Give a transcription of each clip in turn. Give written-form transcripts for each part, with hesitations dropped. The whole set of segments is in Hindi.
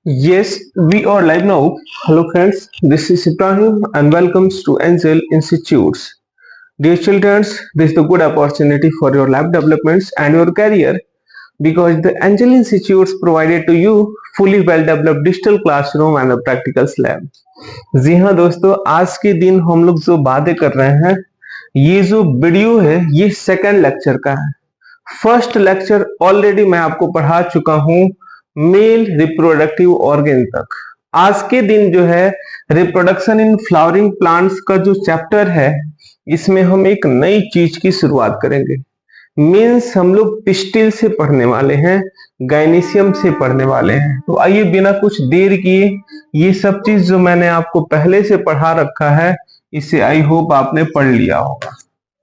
Yes, we are live now. Hello friends, this is Ibrahim and welcomes to Angel Institutes. Dear children, this is the good opportunity for your life developments and your career because the Angel Institutes provided to you fully well developed digital classroom and a practical lab. जी हाँ दोस्तों, आज के दिन हम लोग जो बातें कर रहे हैं, ये जो वीडियो है ये सेकंड लेक्चर का है। फर्स्ट लेक्चर ऑलरेडी मैं आपको पढ़ा चुका हूं मेल रिप्रोडक्टिव ऑर्गन तक। आज के दिन जो है रिप्रोडक्शन इन फ्लावरिंग प्लांट्स का जो चैप्टर है, इसमें हम एक नई चीज की शुरुआत करेंगे। मीन्स हम लोग पिस्टिल से पढ़ने वाले हैं, गाइनीशियम से पढ़ने वाले हैं। तो आइए बिना कुछ देर किए, ये सब चीज जो मैंने आपको पहले से पढ़ा रखा है, इसे आई होप आपने पढ़ लिया होगा।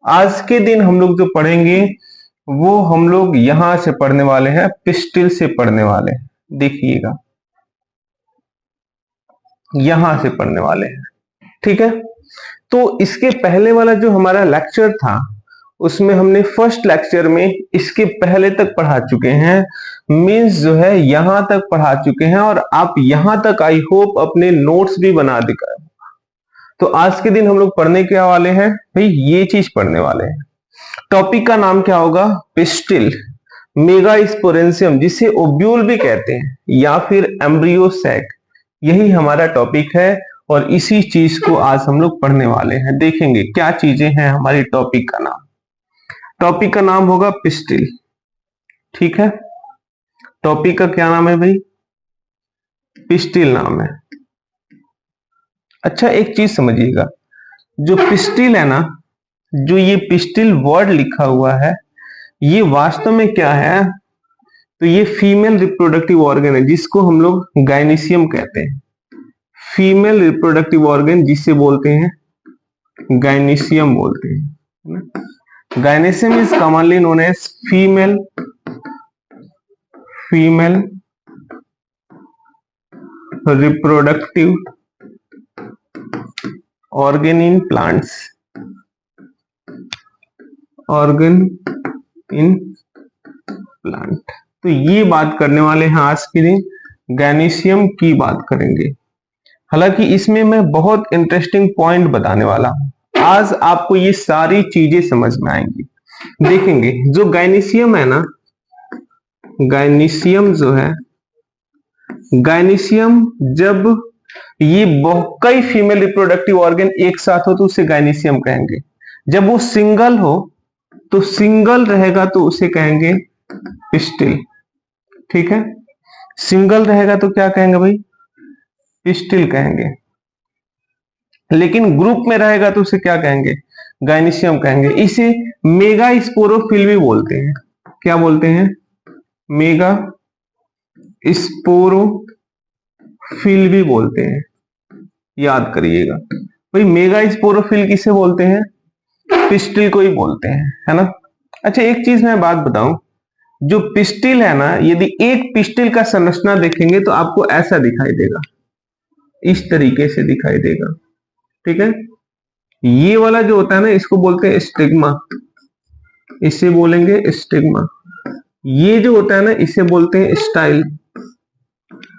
आज के दिन हम लोग जो पढ़ेंगे वो हम लोग यहां से पढ़ने वाले हैं, पिस्टिल से पढ़ने वाले हैं। देखिएगा, यहां से पढ़ने वाले हैं, ठीक है। तो इसके पहले वाला जो हमारा लेक्चर था, उसमें हमने फर्स्ट लेक्चर में इसके पहले तक पढ़ा चुके हैं। मीन्स जो है यहां तक पढ़ा चुके हैं और आप यहां तक आई होप अपने नोट्स भी बना दिखा। तो आज के दिन हम लोग पढ़ने क्या वाले हैं भाई, ये चीज पढ़ने वाले हैं। टॉपिक का नाम क्या होगा? पिस्टिल, मेगास्पोरेंशियम जिसे ओब्यूल भी कहते हैं या फिर एम्ब्रियो सैक, यही हमारा टॉपिक है और इसी चीज को आज हम लोग पढ़ने वाले हैं। देखेंगे क्या चीजें हैं हमारी टॉपिक का नाम। टॉपिक का नाम होगा पिस्टिल, ठीक है। टॉपिक का क्या नाम है भाई? पिस्टिल नाम है। अच्छा, एक चीज समझिएगा, जो पिस्टिल है ना, जो ये पिस्टिल वर्ड लिखा हुआ है, ये वास्तव में क्या है? तो ये फीमेल रिप्रोडक्टिव ऑर्गन है जिसको हम लोग गाइनीशियम कहते हैं। फीमेल रिप्रोडक्टिव ऑर्गन जिसे बोलते हैं गाइनीशियम बोलते हैं। Gynoecium is commonly known as female reproductive organ in plants, organ in plant. तो ये बात करने वाले हैं आज के दिन, गाइनीशियम की बात करेंगे। हालांकि इसमें मैं बहुत इंटरेस्टिंग पॉइंट बताने वाला हूं। आज आपको ये सारी चीजें समझ में आएंगी। देखेंगे जो गाइनीशियम है ना, गाइनीशियम जो है, गाइनीशियम जब ये कई फीमेल रिप्रोडक्टिव ऑर्गन एक साथ हो तो उसे गाइनीशियम कहेंगे। जब वो सिंगल हो तो सिंगल रहेगा तो उसे कहेंगे पिस्टिल, ठीक है। सिंगल रहेगा तो क्या कहेंगे भाई? पिस्टिल कहेंगे। लेकिन ग्रुप में रहेगा तो उसे क्या कहेंगे? गाइनीशियम कहेंगे। इसे मेगा स्पोरोफिल भी बोलते हैं। क्या बोलते हैं? मेगा स्पोरोफिल भी बोलते हैं, याद करिएगा भाई। मेगा स्पोरोफिल किसे बोलते हैं? पिस्टिल को ही बोलते हैं, है ना। अच्छा, एक चीज मैं बात बताऊं, जो पिस्टिल है ना, यदि एक पिस्टिल का संरचना देखेंगे तो आपको ऐसा दिखाई देगा, इस तरीके से दिखाई देगा, ठीक है। ये वाला जो होता है ना, इसको बोलते हैं स्टिग्मा, इसे बोलेंगे स्टिग्मा। ये जो होता है ना, इसे बोलते हैं स्टाइल,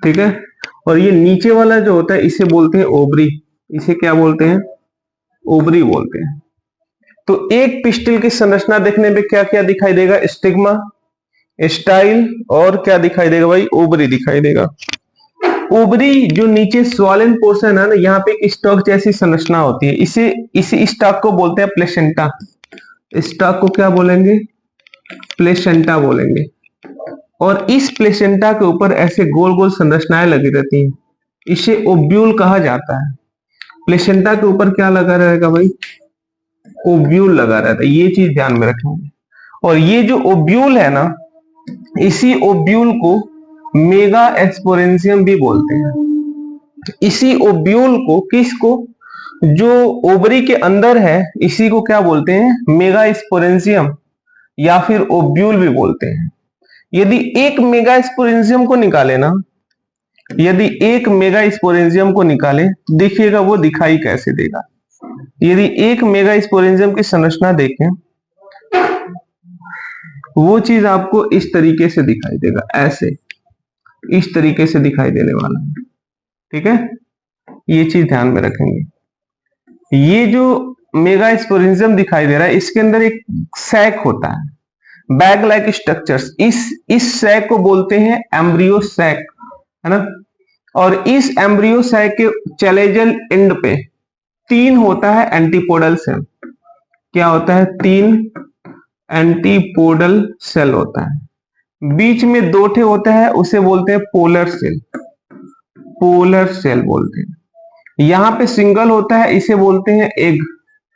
ठीक है। और ये नीचे वाला जो होता है इसे बोलते हैं ओवरी। इसे क्या बोलते हैं? ओवरी बोलते हैं। तो एक पिस्टिल की संरचना देखने में क्या क्या दिखाई देगा? स्टिग्मा, स्टाइल और क्या दिखाई देगा भाई? ओवरी दिखाई देगा। ओवरी जो नीचे स्वॉलन पोर्शन है ना, यहाँ पे एक स्टॉक जैसी संरचना होती है, इसी स्टॉक को बोलते हैं प्लेसेंटा। स्टॉक को क्या बोलेंगे? प्लेसेंटा बोलेंगे। और इस प्लेसेंटा के ऊपर ऐसे गोल गोल संरचनाएं लगी रहती हैं, इसे ओव्यूल कहा जाता है। प्लेसेंटा के ऊपर क्या लगा रहेगा भाई? ओव्यूल लगा रहता है। ये चीज ध्यान में रखेंगे। और ये जो ओव्यूल है ना, इसी ओव्यूल को मेगा एस्पोरेंशियम भी बोलते हैं। इसी ओव्यूल को, किसको? जो ओवरी के अंदर है, इसी को क्या बोलते हैं? मेगा स्पोरेंशियम या फिर ओव्यूल भी बोलते हैं। यदि एक मेगा स्पोरेंशियम को निकाले ना, यदि एक मेगा स्पोरेंशियम को निकाले, देखिएगा वो दिखाई कैसे देगा। यदि एक मेगा स्पोरेंशियम की संरचना देखें, वो चीज आपको इस तरीके से दिखाई देगा, ऐसे, इस तरीके से दिखाई देने वाला है। ठीक है, ये चीज ध्यान में रखेंगे। ये जो मेगा स्पोरेंजियम दिखाई दे रहा है, इसके अंदर एक सैक होता है, बैग लाइक स्ट्रक्चर्स। इस सैक को बोलते हैं एम्ब्रियो सैक, है ना। और इस एम्ब्रियो सैक के चैलेजल एंड पे 3 होता है एंटीपोडल सेल। क्या होता है? 3 एंटीपोडल सेल होता है। बीच में 2 ठे होता है, उसे बोलते हैं पोलर सेल। पोलर सेल बोलते हैं। यहां पे सिंगल होता है, इसे बोलते हैं एग।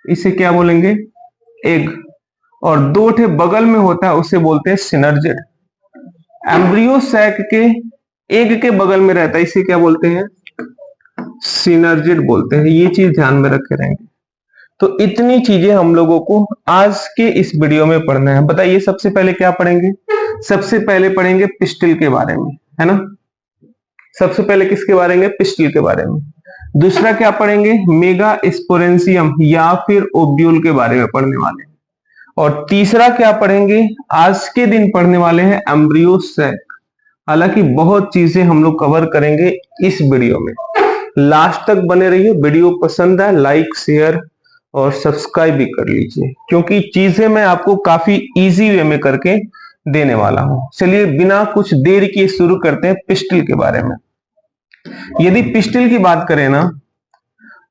इसे क्या बोलेंगे? एग। और 2 ठे बगल में होता है, उसे बोलते हैं सिनर्जिड। एम्ब्रियो सैक के एग के बगल में रहता है, इसे क्या बोलते हैं? सिनर्जिड बोलते हैं। ये चीज ध्यान में रखे रहेंगे। तो इतनी चीजें हम लोगों को आज के इस वीडियो में पढ़ना है। बताइए सबसे पहले क्या पढ़ेंगे? सबसे पहले पढ़ेंगे पिस्टिल के बारे में, है ना। सबसे पहले किसके बारे में? पिस्टिल के बारे में। दूसरा क्या पढ़ेंगे? मेगा स्पोरेंशियम या फिर ओब्यूल के बारे में पढ़ने वाले हैं। और तीसरा क्या पढ़ेंगे? आज के दिन पढ़ने वाले हैं एम्ब्रियो सैक। हालांकि बहुत चीजें हम लोग कवर करेंगे इस वीडियो में। लास्ट तक बने रहिए। वीडियो पसंद है लाइक शेयर और सब्सक्राइब भी कर लीजिए, क्योंकि चीजें मैं आपको काफी इजी वे में करके देने वाला हूं। चलिए बिना कुछ देर किए शुरू करते हैं पिस्टिल के बारे में। यदि पिस्टिल की बात करें ना,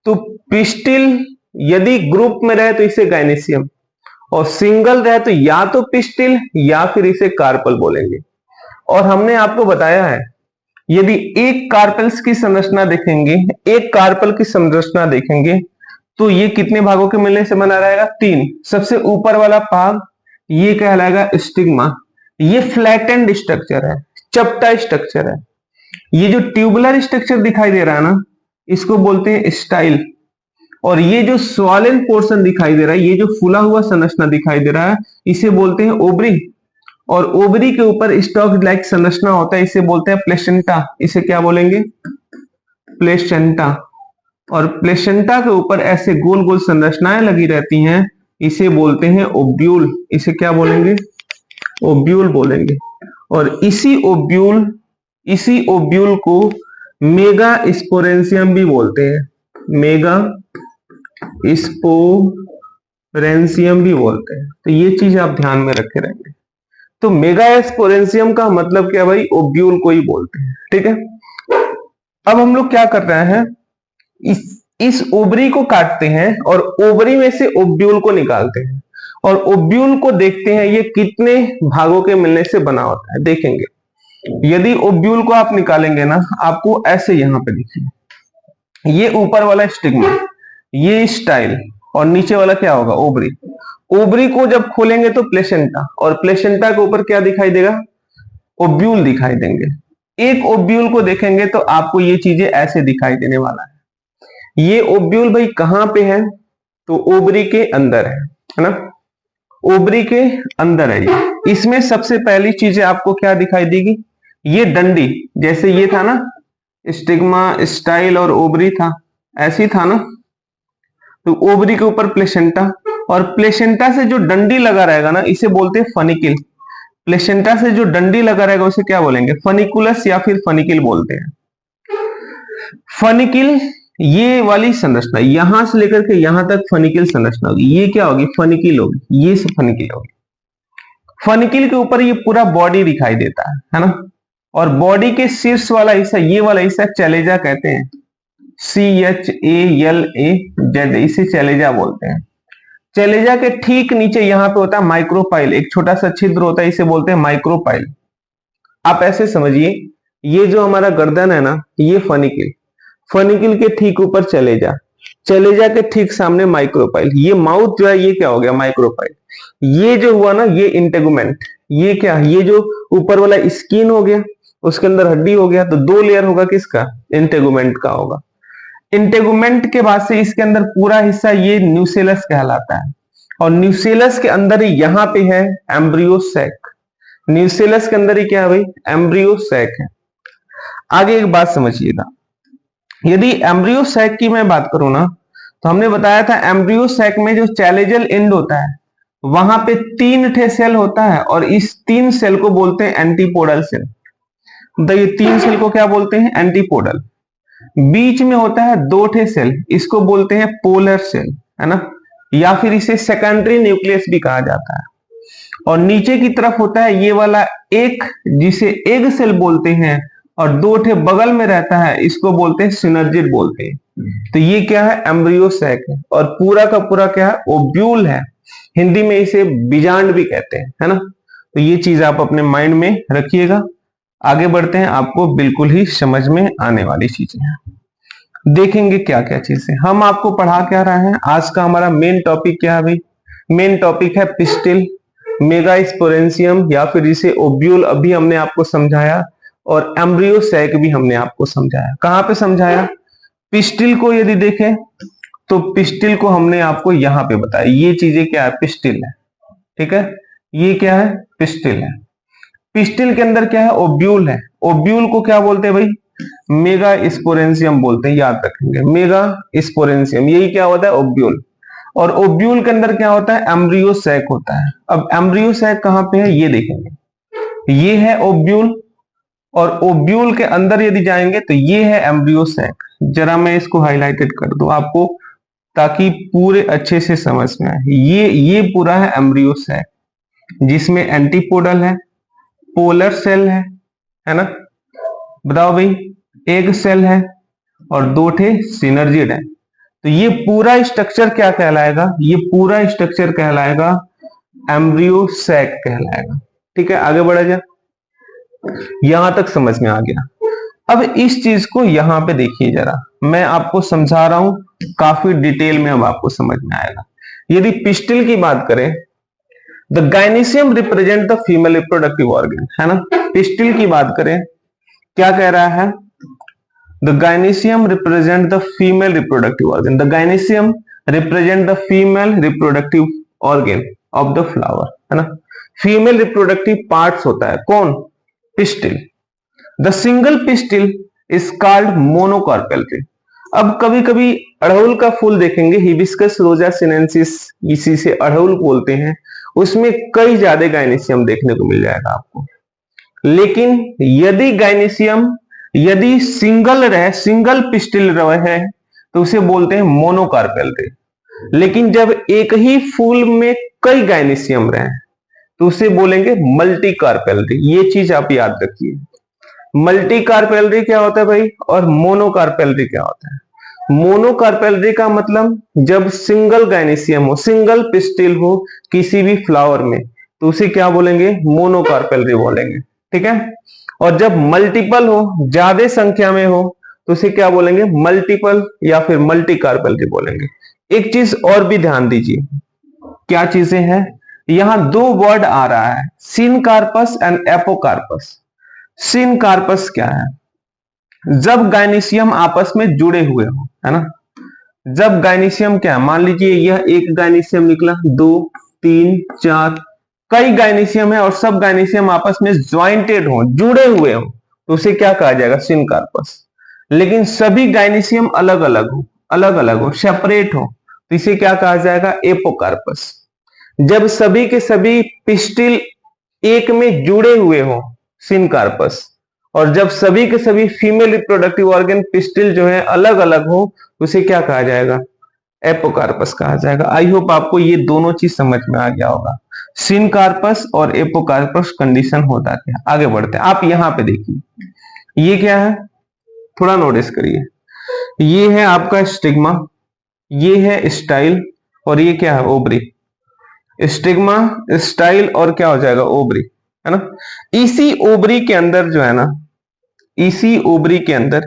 तो पिस्टिल यदि ग्रुप में रहे तो इसे गायनेसियम, और सिंगल रहे तो या तो पिस्टिल या फिर इसे कार्पल बोलेंगे। और हमने आपको बताया है, यदि एक कार्पल्स की संरचना देखेंगे, एक कार्पल की संरचना देखेंगे, तो ये कितने भागों के मिलने से बना रहेगा? 3। सबसे ऊपर वाला भाग ये कहलाएगा स्टिग्मा। ये फ्लैटेंड स्ट्रक्चर है, चपटा स्ट्रक्चर है। ये जो ट्यूबुलर स्ट्रक्चर दिखाई दे रहा है ना, इसको बोलते हैं स्टाइल। और ये जो स्वॉलन पोर्शन दिखाई दे रहा है, ये जो फूला हुआ संरचना दिखाई दे रहा है, इसे बोलते हैं ओवरी। और ओवरी के ऊपर स्टॉक लाइक संरचना होता है, इसे बोलते हैं प्लेसेंटा। इसे क्या बोलेंगे? प्लेसेंटा। और प्लेसेंटा के ऊपर ऐसे गोल गोल संरचनाएं लगी रहती हैं, इसे बोलते हैं ओब्यूल। इसे क्या बोलेंगे? ओब्यूल बोलेंगे। और इसी ओब्यूल को मेगा स्पोरेंशियम भी बोलते हैं। मेगा स्पोरेंशियम भी बोलते हैं। तो ये चीज आप ध्यान में रखे रहेंगे। तो मेगा स्पोरेंशियम का मतलब क्या भाई? ओब्यूल को ही बोलते हैं। ठीक है, अब हम लोग क्या कर रहे हैं, इस ओवरी को काटते हैं और ओवरी में से ओब्यूल को निकालते हैं, और ओब्यूल को देखते हैं ये कितने भागों के मिलने से बना होता है। देखेंगे, यदि ओब्यूल को आप निकालेंगे ना, आपको ऐसे यहां पे दिखिए, ये ऊपर वाला स्टिग्मा, ये स्टाइल, और नीचे वाला क्या होगा? ओवरी। ओवरी को जब खोलेंगे तो प्लेसेंटा, और प्लेसेंटा के ऊपर क्या दिखाई देगा? ओब्यूल दिखाई देंगे। एक ओब्यूल को देखेंगे तो आपको ये चीजें ऐसे दिखाई देने वाला है। ये ओब्यूल भाई कहां पे है? तो ओवरी के अंदर है ना। ओवरी के अंदर है ये। इसमें सबसे पहली चीजें आपको क्या दिखाई देगी? ये डंडी, जैसे ये था ना स्टिग्मा, स्टाइल और ओवरी था, ऐसे ही था ना। तो ओवरी के ऊपर प्लेसेंटा, और प्लेसेंटा से जो डंडी लगा रहेगा ना, इसे बोलते हैं फनिकिल। प्लेसेंटा से जो डंडी लगा रहेगा उसे क्या बोलेंगे? फनिकुलस या फिर फनिकिल बोलते हैं। फनिकिल, ये वाली संरचना यहां से लेकर के यहां तक फनिकिल संरचना होगी। ये क्या होगी? फनिकिल होगी। ये फनिकिल होगी। फनिकिल के ऊपर ये पूरा बॉडी दिखाई देता है ना। और बॉडी के शीर्ष वाला हिस्सा, ये वाला हिस्सा चैलेजा कहते हैं। CHALAZ, इसे चैलेजा बोलते हैं। चैलेजा के ठीक नीचे यहां पे होता है माइक्रोपाइल, एक छोटा सा छिद्र होता है, इसे बोलते हैं माइक्रोपाइल। आप ऐसे समझिए, ये जो हमारा गर्दन है ना, ये फनिकिल, फनिकिल के ठीक ऊपर चलेजा, चलेजा के ठीक सामने माइक्रोपाइल। ये माउथ जो है, ये क्या हो गया? माइक्रोपाइल। ये जो हुआ ना, ये इंटेगुमेंट। ये क्या? ये जो ऊपर वाला स्किन हो गया, उसके अंदर हड्डी हो गया, तो 2 लेयर होगा किसका? इंटेगुमेंट का होगा। इंटेगुमेंट के बाद से इसके अंदर पूरा हिस्सा ये न्यूसेलस कहलाता है, और न्यूसेलस के अंदर ही यहां पे है एम्ब्रियो सैक। न्यूसेलस के अंदर ही क्या है भाई? एम्ब्रियो सैक है। आगे एक बात समझिएगा, यदि एम्ब्रियो सैक की मैं बात करूं ना, तो हमने बताया था एम्ब्रियो सैक में जो चैलेजल एंड होता है, वहां पे 3 ठे सेल होता है, और इस 3 सेल को बोलते हैं एंटीपोडल सेल। ये 3 सेल को क्या बोलते हैं? एंटीपोडल। बीच में होता है 2 ठे सेल, इसको बोलते हैं पोलर सेल, है ना, या फिर इसे सेकेंडरी न्यूक्लियस भी कहा जाता है। और नीचे की तरफ होता है ये वाला एक, जिसे एग सेल बोलते हैं, और 2 ठे बगल में रहता है, इसको बोलते हैं सिनर्जिड बोलते हैं। तो ये क्या है? एम्ब्रियो सैक है, और पूरा का पूरा क्या है? ओब्यूल है। हिंदी में इसे बीजांड भी कहते हैं, है ना। तो ये चीज आप अपने माइंड में रखिएगा। आगे बढ़ते हैं, आपको बिल्कुल ही समझ में आने वाली चीजें हैं। देखेंगे क्या क्या चीजें हम आपको पढ़ा क्या रहे हैं। आज का हमारा मेन टॉपिक क्या है भाई? मेन टॉपिक है पिस्टिल, मेगा स्पोरेंशियम या फिर इसे ओब्यूल अभी हमने आपको समझाया, और एम्ब्रियो सैक भी हमने आपको समझाया। कहां पे समझाया? पिस्टिल को यदि देखें तो पिस्टिल को हमने आपको यहां पे बताया। ये चीजें क्या है? पिस्टिल है, ठीक है। ये क्या है? पिस्टिल है। पिस्टिल के अंदर क्या है? ओब्यूल है। ओब्यूल को क्या बोलते हैं भाई? मेगा स्पोरेंशियम बोलते हैं, याद रखेंगे। मेगा स्पोरेंशियम, यही क्या होता है? ओब्यूल। और ओब्यूल के अंदर क्या होता है? एम्ब्रियो सैक होता है। अब एम्ब्रियो सैक कहां पे है ये देखेंगे। ये है ओब्यूल, और ओब्यूल के अंदर यदि जाएंगे तो ये है एम्ब्रियो सैक। जरा मैं इसको हाईलाइटेड कर दूं आपको, ताकि पूरे अच्छे से समझ में आए। ये पूरा है एम्ब्रियो सैक, जिसमें एंटीपोडल है, पोलर सेल है ना। बताओ भाई, एग सेल है, और 2 ठे सिनर्जिड है। तो ये पूरा स्ट्रक्चर क्या कहलाएगा? ये पूरा स्ट्रक्चर कहलाएगा एम्ब्रियो सैक कहलाएगा। ठीक है, आगे बढ़ा जा। यहां तक समझ में आ गया। अब इस चीज को यहां पे देखिए जरा, मैं आपको समझा रहा हूं काफी डिटेल में, अब आपको समझ में आएगा। यदि पिस्टिल की बात करें, the gynoecium represent the female reproductive organ, है ना। पिस्टिल की बात करें, क्या कह रहा है? The gynoecium represent the female reproductive organ. The gynoecium represent the female reproductive organ of the flower, है ना। फीमेल रिप्रोडक्टिव पार्ट्स होता है कौन? Pistil. The single pistil is called monocarpellary. अब कभी कभी अड़हुल का फूल देखेंगे, हिबिस्कस रोजा सिनेंसिस, इसी से अड़हुल बोलते हैं, उसमें कई ज्यादा गाइनीशियम देखने को मिल जाएगा आपको। लेकिन यदि गाइनीशियम यदि सिंगल रहे, सिंगल पिस्टिल रहे, तो उसे बोलते हैं मोनोकार्पेल ट्री। लेकिन जब एक ही फूल में कई गाइनीशियम रहे, तो उसे बोलेंगे मल्टी कार्पेल ट्री। ये चीज आप याद रखिए। मल्टी कार्पेलरी क्या होता है भाई, और मोनोकार्पेलरी क्या होता है? मोनोकार्पेलरी का मतलब जब सिंगल गाइनीशियम हो, सिंगल पिस्टिल हो किसी भी फ्लावर में, तो उसे क्या बोलेंगे? मोनोकार्पेलरी बोलेंगे, ठीक है। और जब मल्टीपल हो, ज्यादा संख्या में हो, तो उसे क्या बोलेंगे? मल्टीपल या फिर मल्टी कार्पेलरी बोलेंगे। एक चीज और भी ध्यान दीजिए, क्या चीजें हैं? यहां 2 वर्ड आ रहा है, सिनकार्पस एंड एपोकार्पस। सिनकार्पस क्या है? जब गाइनीशियम आपस में जुड़े हुए हो, है ना। जब गाइनीशियम क्या है, मान लीजिए यह एक गाइनीशियम निकला, 2 3 4, कई गाइनीशियम है और सब गाइनीशियम आपस में ज्वाइंटेड हो, जुड़े हुए हो, तो उसे क्या कहा जाएगा? सिनकार्पस। लेकिन सभी गाइनीशियम अलग अलग हो, अलग अलग हो, सेपरेट हो, तो इसे क्या कहा जाएगा? एपोकार्पस। जब सभी के सभी पिस्टिल एक में जुड़े हुए हो, सिनकार्पस। और जब सभी के सभी फीमेल रिप्रोडक्टिव ऑर्गन पिस्टिल जो है अलग अलग हो, उसे क्या कहा जाएगा? एपोकार्पस कहा जाएगा। आई होप आपको ये दोनों चीज समझ में आ गया होगा, सिनकार्पस और एपोकार्पस कंडीशन होता क्या। आगे बढ़ते हैं, आप यहां पे देखिए, ये क्या है, थोड़ा नोटिस करिए। ये है आपका स्टिग्मा, ये है स्टाइल, और ये क्या है? ओवरी। स्टिग्मा, स्टाइल, और क्या हो जाएगा? ओवरी, है ना। इसी ओवरी के अंदर जो है ना, इसी ओवरी के अंदर,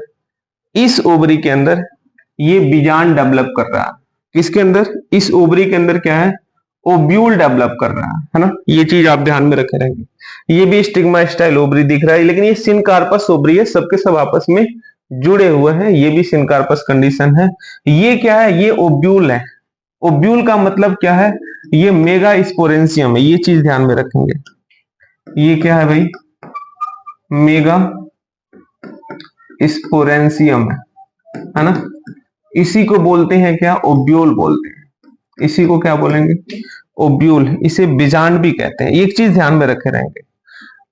इस ओवरी के अंदर ये बीजांड डेवलप कर रहा है। किसके अंदर? इस ओवरी के अंदर क्या है? ओब्यूल डेवलप कर रहा है ना। ये चीज आप ध्यान में रखे रहेंगे। ये भी स्टिग्मा स्टाइल ओवरी दिख रहा है, लेकिन ये सिनकार्पस ओवरी है, सबके सब आपस में जुड़े हुए हैं। ये भी सिनकार्पस कंडीशन है। ये क्या है? ये ओब्यूल है। ओब्यूल का मतलब क्या है? ये मेगा स्पोरेंशियम है, ये चीज ध्यान में रखेंगे। ये क्या है भाई? मेगा स्पोरेंशियम है ना। इसी को बोलते हैं क्या? ओब्यूल बोलते हैं। इसी को क्या बोलेंगे? ओब्यूल। इसे बीजांड भी कहते हैं। एक चीज ध्यान में रखे रहेंगे,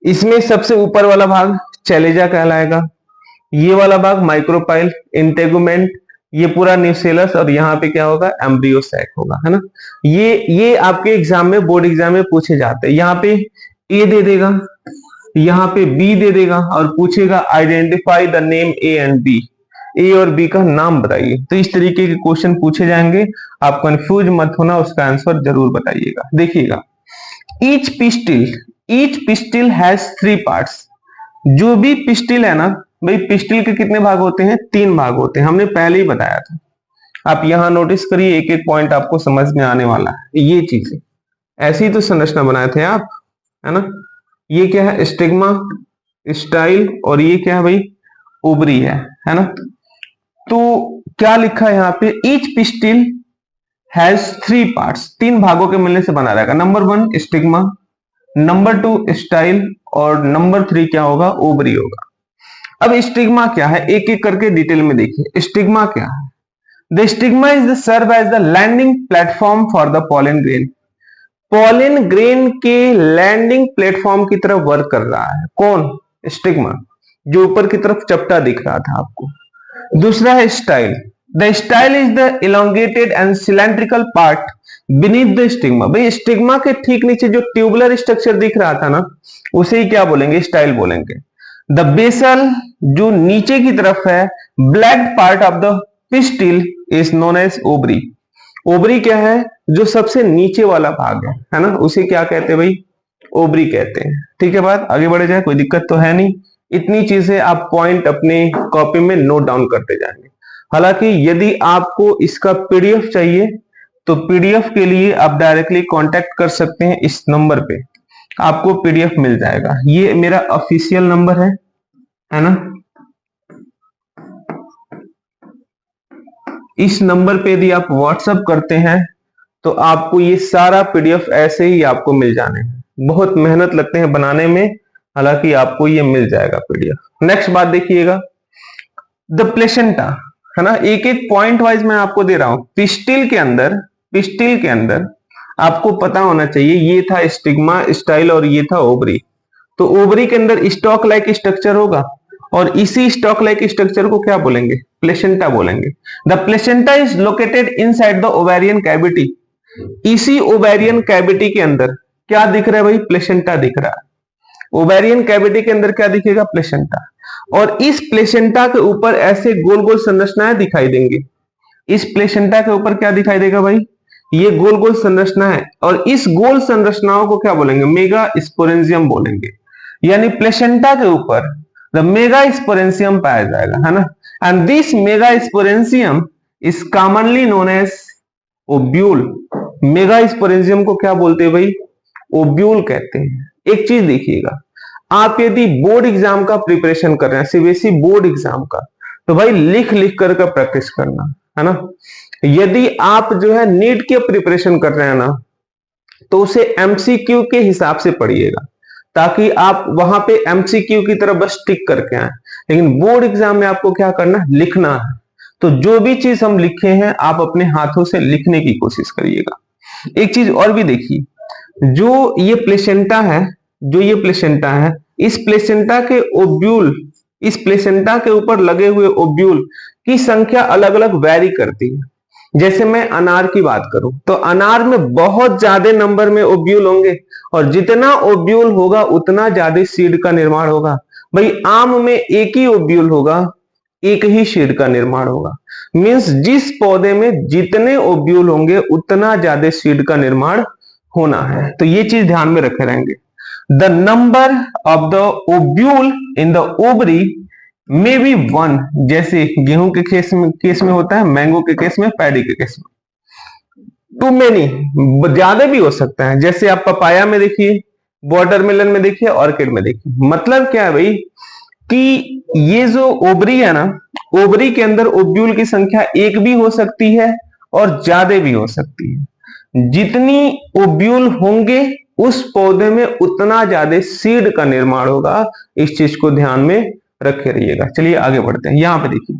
इसमें सबसे ऊपर वाला भाग चैलेजा कहलाएगा, ये वाला भाग माइक्रोपाइल, इंटेगुमेंट, ये पूरा न्यूसेलस, और यहाँ पे क्या होगा, एम्ब्रियो सैक होगा, है ना। ये आपके एग्जाम में, बोर्ड एग्जाम में पूछे जाते हैं। यहाँ पे ए दे देगा, यहाँ पे बी दे देगा, और पूछेगा identify the name A and B, A और बी का नाम बताइए। तो इस तरीके के क्वेश्चन पूछे जाएंगे, आप कंफ्यूज मत होना, उसका आंसर जरूर बताइएगा। देखिएगा, ईच पिस्टिल हैज 3 पार्ट्स। जो भी पिस्टिल है ना भाई, पिस्टिल के कितने भाग होते हैं, 3 भाग होते हैं, हमने पहले ही बताया था। आप यहां नोटिस करिए, एक एक पॉइंट आपको समझ में आने वाला है। ये चीज है, ऐसे ही तो संरचना बनाए थे आप, है ना। ये क्या है, स्टिग्मा, स्टाइल, और ये क्या है भाई, ओवरी है ना। तो क्या लिखा है यहाँ पे, ईच पिस्टिल हैज 3 पार्ट्स, 3 भागों के मिलने से बना रहेगा। नंबर 1 स्टिग्मा, नंबर 2 स्टाइल, और नंबर 3 क्या होगा, ओवरी होगा। अब स्टिग्मा क्या है, एक एक करके डिटेल में देखिए। स्टिग्मा क्या है, the stigma is the serve as the landing platform for the pollen grain. Pollen grain के लैंडिंग प्लेटफॉर्म की तरफ वर्क कर रहा है कौन, स्टिग्मा, जो ऊपर की तरफ चपटा दिख रहा था आपको। दूसरा है style, the style is the elongated and cylindrical part beneath the stigma. भाई स्टिग्मा के ठीक नीचे जो ट्यूबुलर स्ट्रक्चर दिख रहा था ना, उसे ही क्या बोलेंगे, स्टाइल बोलेंगे। द बेसल, जो नीचे की तरफ है, black part of the pistil is known as ovary. Ovary क्या है, जो सबसे नीचे वाला भाग है ना, उसे क्या कहते हैं भाई, ओवरी कहते हैं। ठीक है, बात आगे बढ़े जाए, कोई दिक्कत तो है नहीं। इतनी चीजें आप पॉइंट अपने कॉपी में नोट डाउन करते जाएंगे। हालांकि यदि आपको इसका पीडीएफ चाहिए तो पीडीएफ के लिए आप डायरेक्टली कांटेक्ट कर सकते हैं, इस नंबर पे आपको पीडीएफ मिल जाएगा। ये मेरा ऑफिशियल नंबर है ना। इस नंबर पे यदि आप व्हाट्सएप करते हैं तो आपको ये सारा पीडीएफ ऐसे ही आपको मिल जाने हैं। बहुत मेहनत लगते हैं बनाने में, हालांकि आपको ये मिल जाएगा पीडीएफ। नेक्स्ट बात देखिएगा, द प्लेसेंटा, है ना। एक एक पॉइंट वाइज मैं आपको दे रहा हूं। पिस्टिल के अंदर आपको पता होना चाहिए, ये था स्टिग्मा, स्टाइल, और ये था ओवरी। तो ओवरी के अंदर स्टॉक लाइक स्ट्रक्चर होगा, और इसी स्टॉक लाइक स्ट्रक्चर को क्या बोलेंगे, प्लेसेंटा बोलेंगे। The placenta is located inside the ovarian cavity. इसी ओवेरियन कैविटी के अंदर क्या दिख रहा है भाई, प्लेसेंटा दिख रहा है। ओवेरियन कैविटी के अंदर क्या दिखेगा, प्लेसेंटा। और इस प्लेसेंटा के ऊपर ऐसे गोल गोल संरचनाएं दिखाई देंगी। इस प्लेसेंटा के ऊपर क्या दिखाई देगा भाई, ये गोल गोल संरचना है, और इस गोल संरचनाओं को क्या बोलेंगे, मेगा स्पोरेंजियम बोलेंगे। यानी प्लेसेंटा के ऊपर द मेगा स्पोरेंजियम पाया जाएगा, है ना। And this megasporangium is commonly known as ovule. Megasporangium को क्या बोलते हैं भाई, ओब्यूल कहते हैं। एक चीज देखिएगा, आप यदि बोर्ड एग्जाम का प्रिपरेशन कर रहे हैं, सीबीएसई बोर्ड एग्जाम का, तो भाई लिख लिख कर प्रैक्टिस करना, है ना। यदि आप जो है नीट के प्रिपरेशन कर रहे हैं ना, तो उसे एमसीक्यू के हिसाब से पढ़िएगा, ताकि आप वहां पे एमसीक्यू की तरफ बस टिक करके आए। लेकिन बोर्ड एग्जाम में आपको क्या करना, लिखना है। तो जो भी चीज हम लिखे हैं आप अपने हाथों से लिखने की कोशिश करिएगा। एक चीज और भी देखिए, जो ये प्लेसेंटा है, इस प्लेसेंटा के ओब्यूल, इस प्लेसेंटा के ऊपर लगे हुए ओब्यूल की संख्या अलग अलग वैरी करती है। जैसे मैं अनार की बात करूं तो अनार में बहुत ज्यादा नंबर में ओब्यूल होंगे, और जितना ओब्यूल होगा उतना ज्यादा सीड का निर्माण होगा। भाई आम में एक ही ओब्यूल होगा, एक ही सीड का निर्माण होगा। मींस जिस पौधे में जितने ओब्यूल होंगे उतना ज्यादा सीड का निर्माण होना है। तो ये चीज ध्यान में रखे रहेंगे। The number of the ovule in the ovary may be 1, जैसे गेहूं के केस में होता है, मैंगो के केस में, पैडी के केस में। टू मेनी, ज्यादा भी हो सकता है, जैसे आप पपाया में देखिए, वाटरमेलन में देखिए, ऑर्किड में देखिए। मतलब क्या है भाई कि ये जो ओवरी है ना, ओवरी के अंदर ओब्यूल की संख्या एक भी हो सकती है और ज्यादा भी हो सकती है। जितनी ओब्यूल होंगे उस पौधे में उतना ज्यादा सीड का निर्माण होगा। इस चीज को ध्यान में रखे रहिएगा। चलिए आगे बढ़ते हैं। यहां पे देखिए,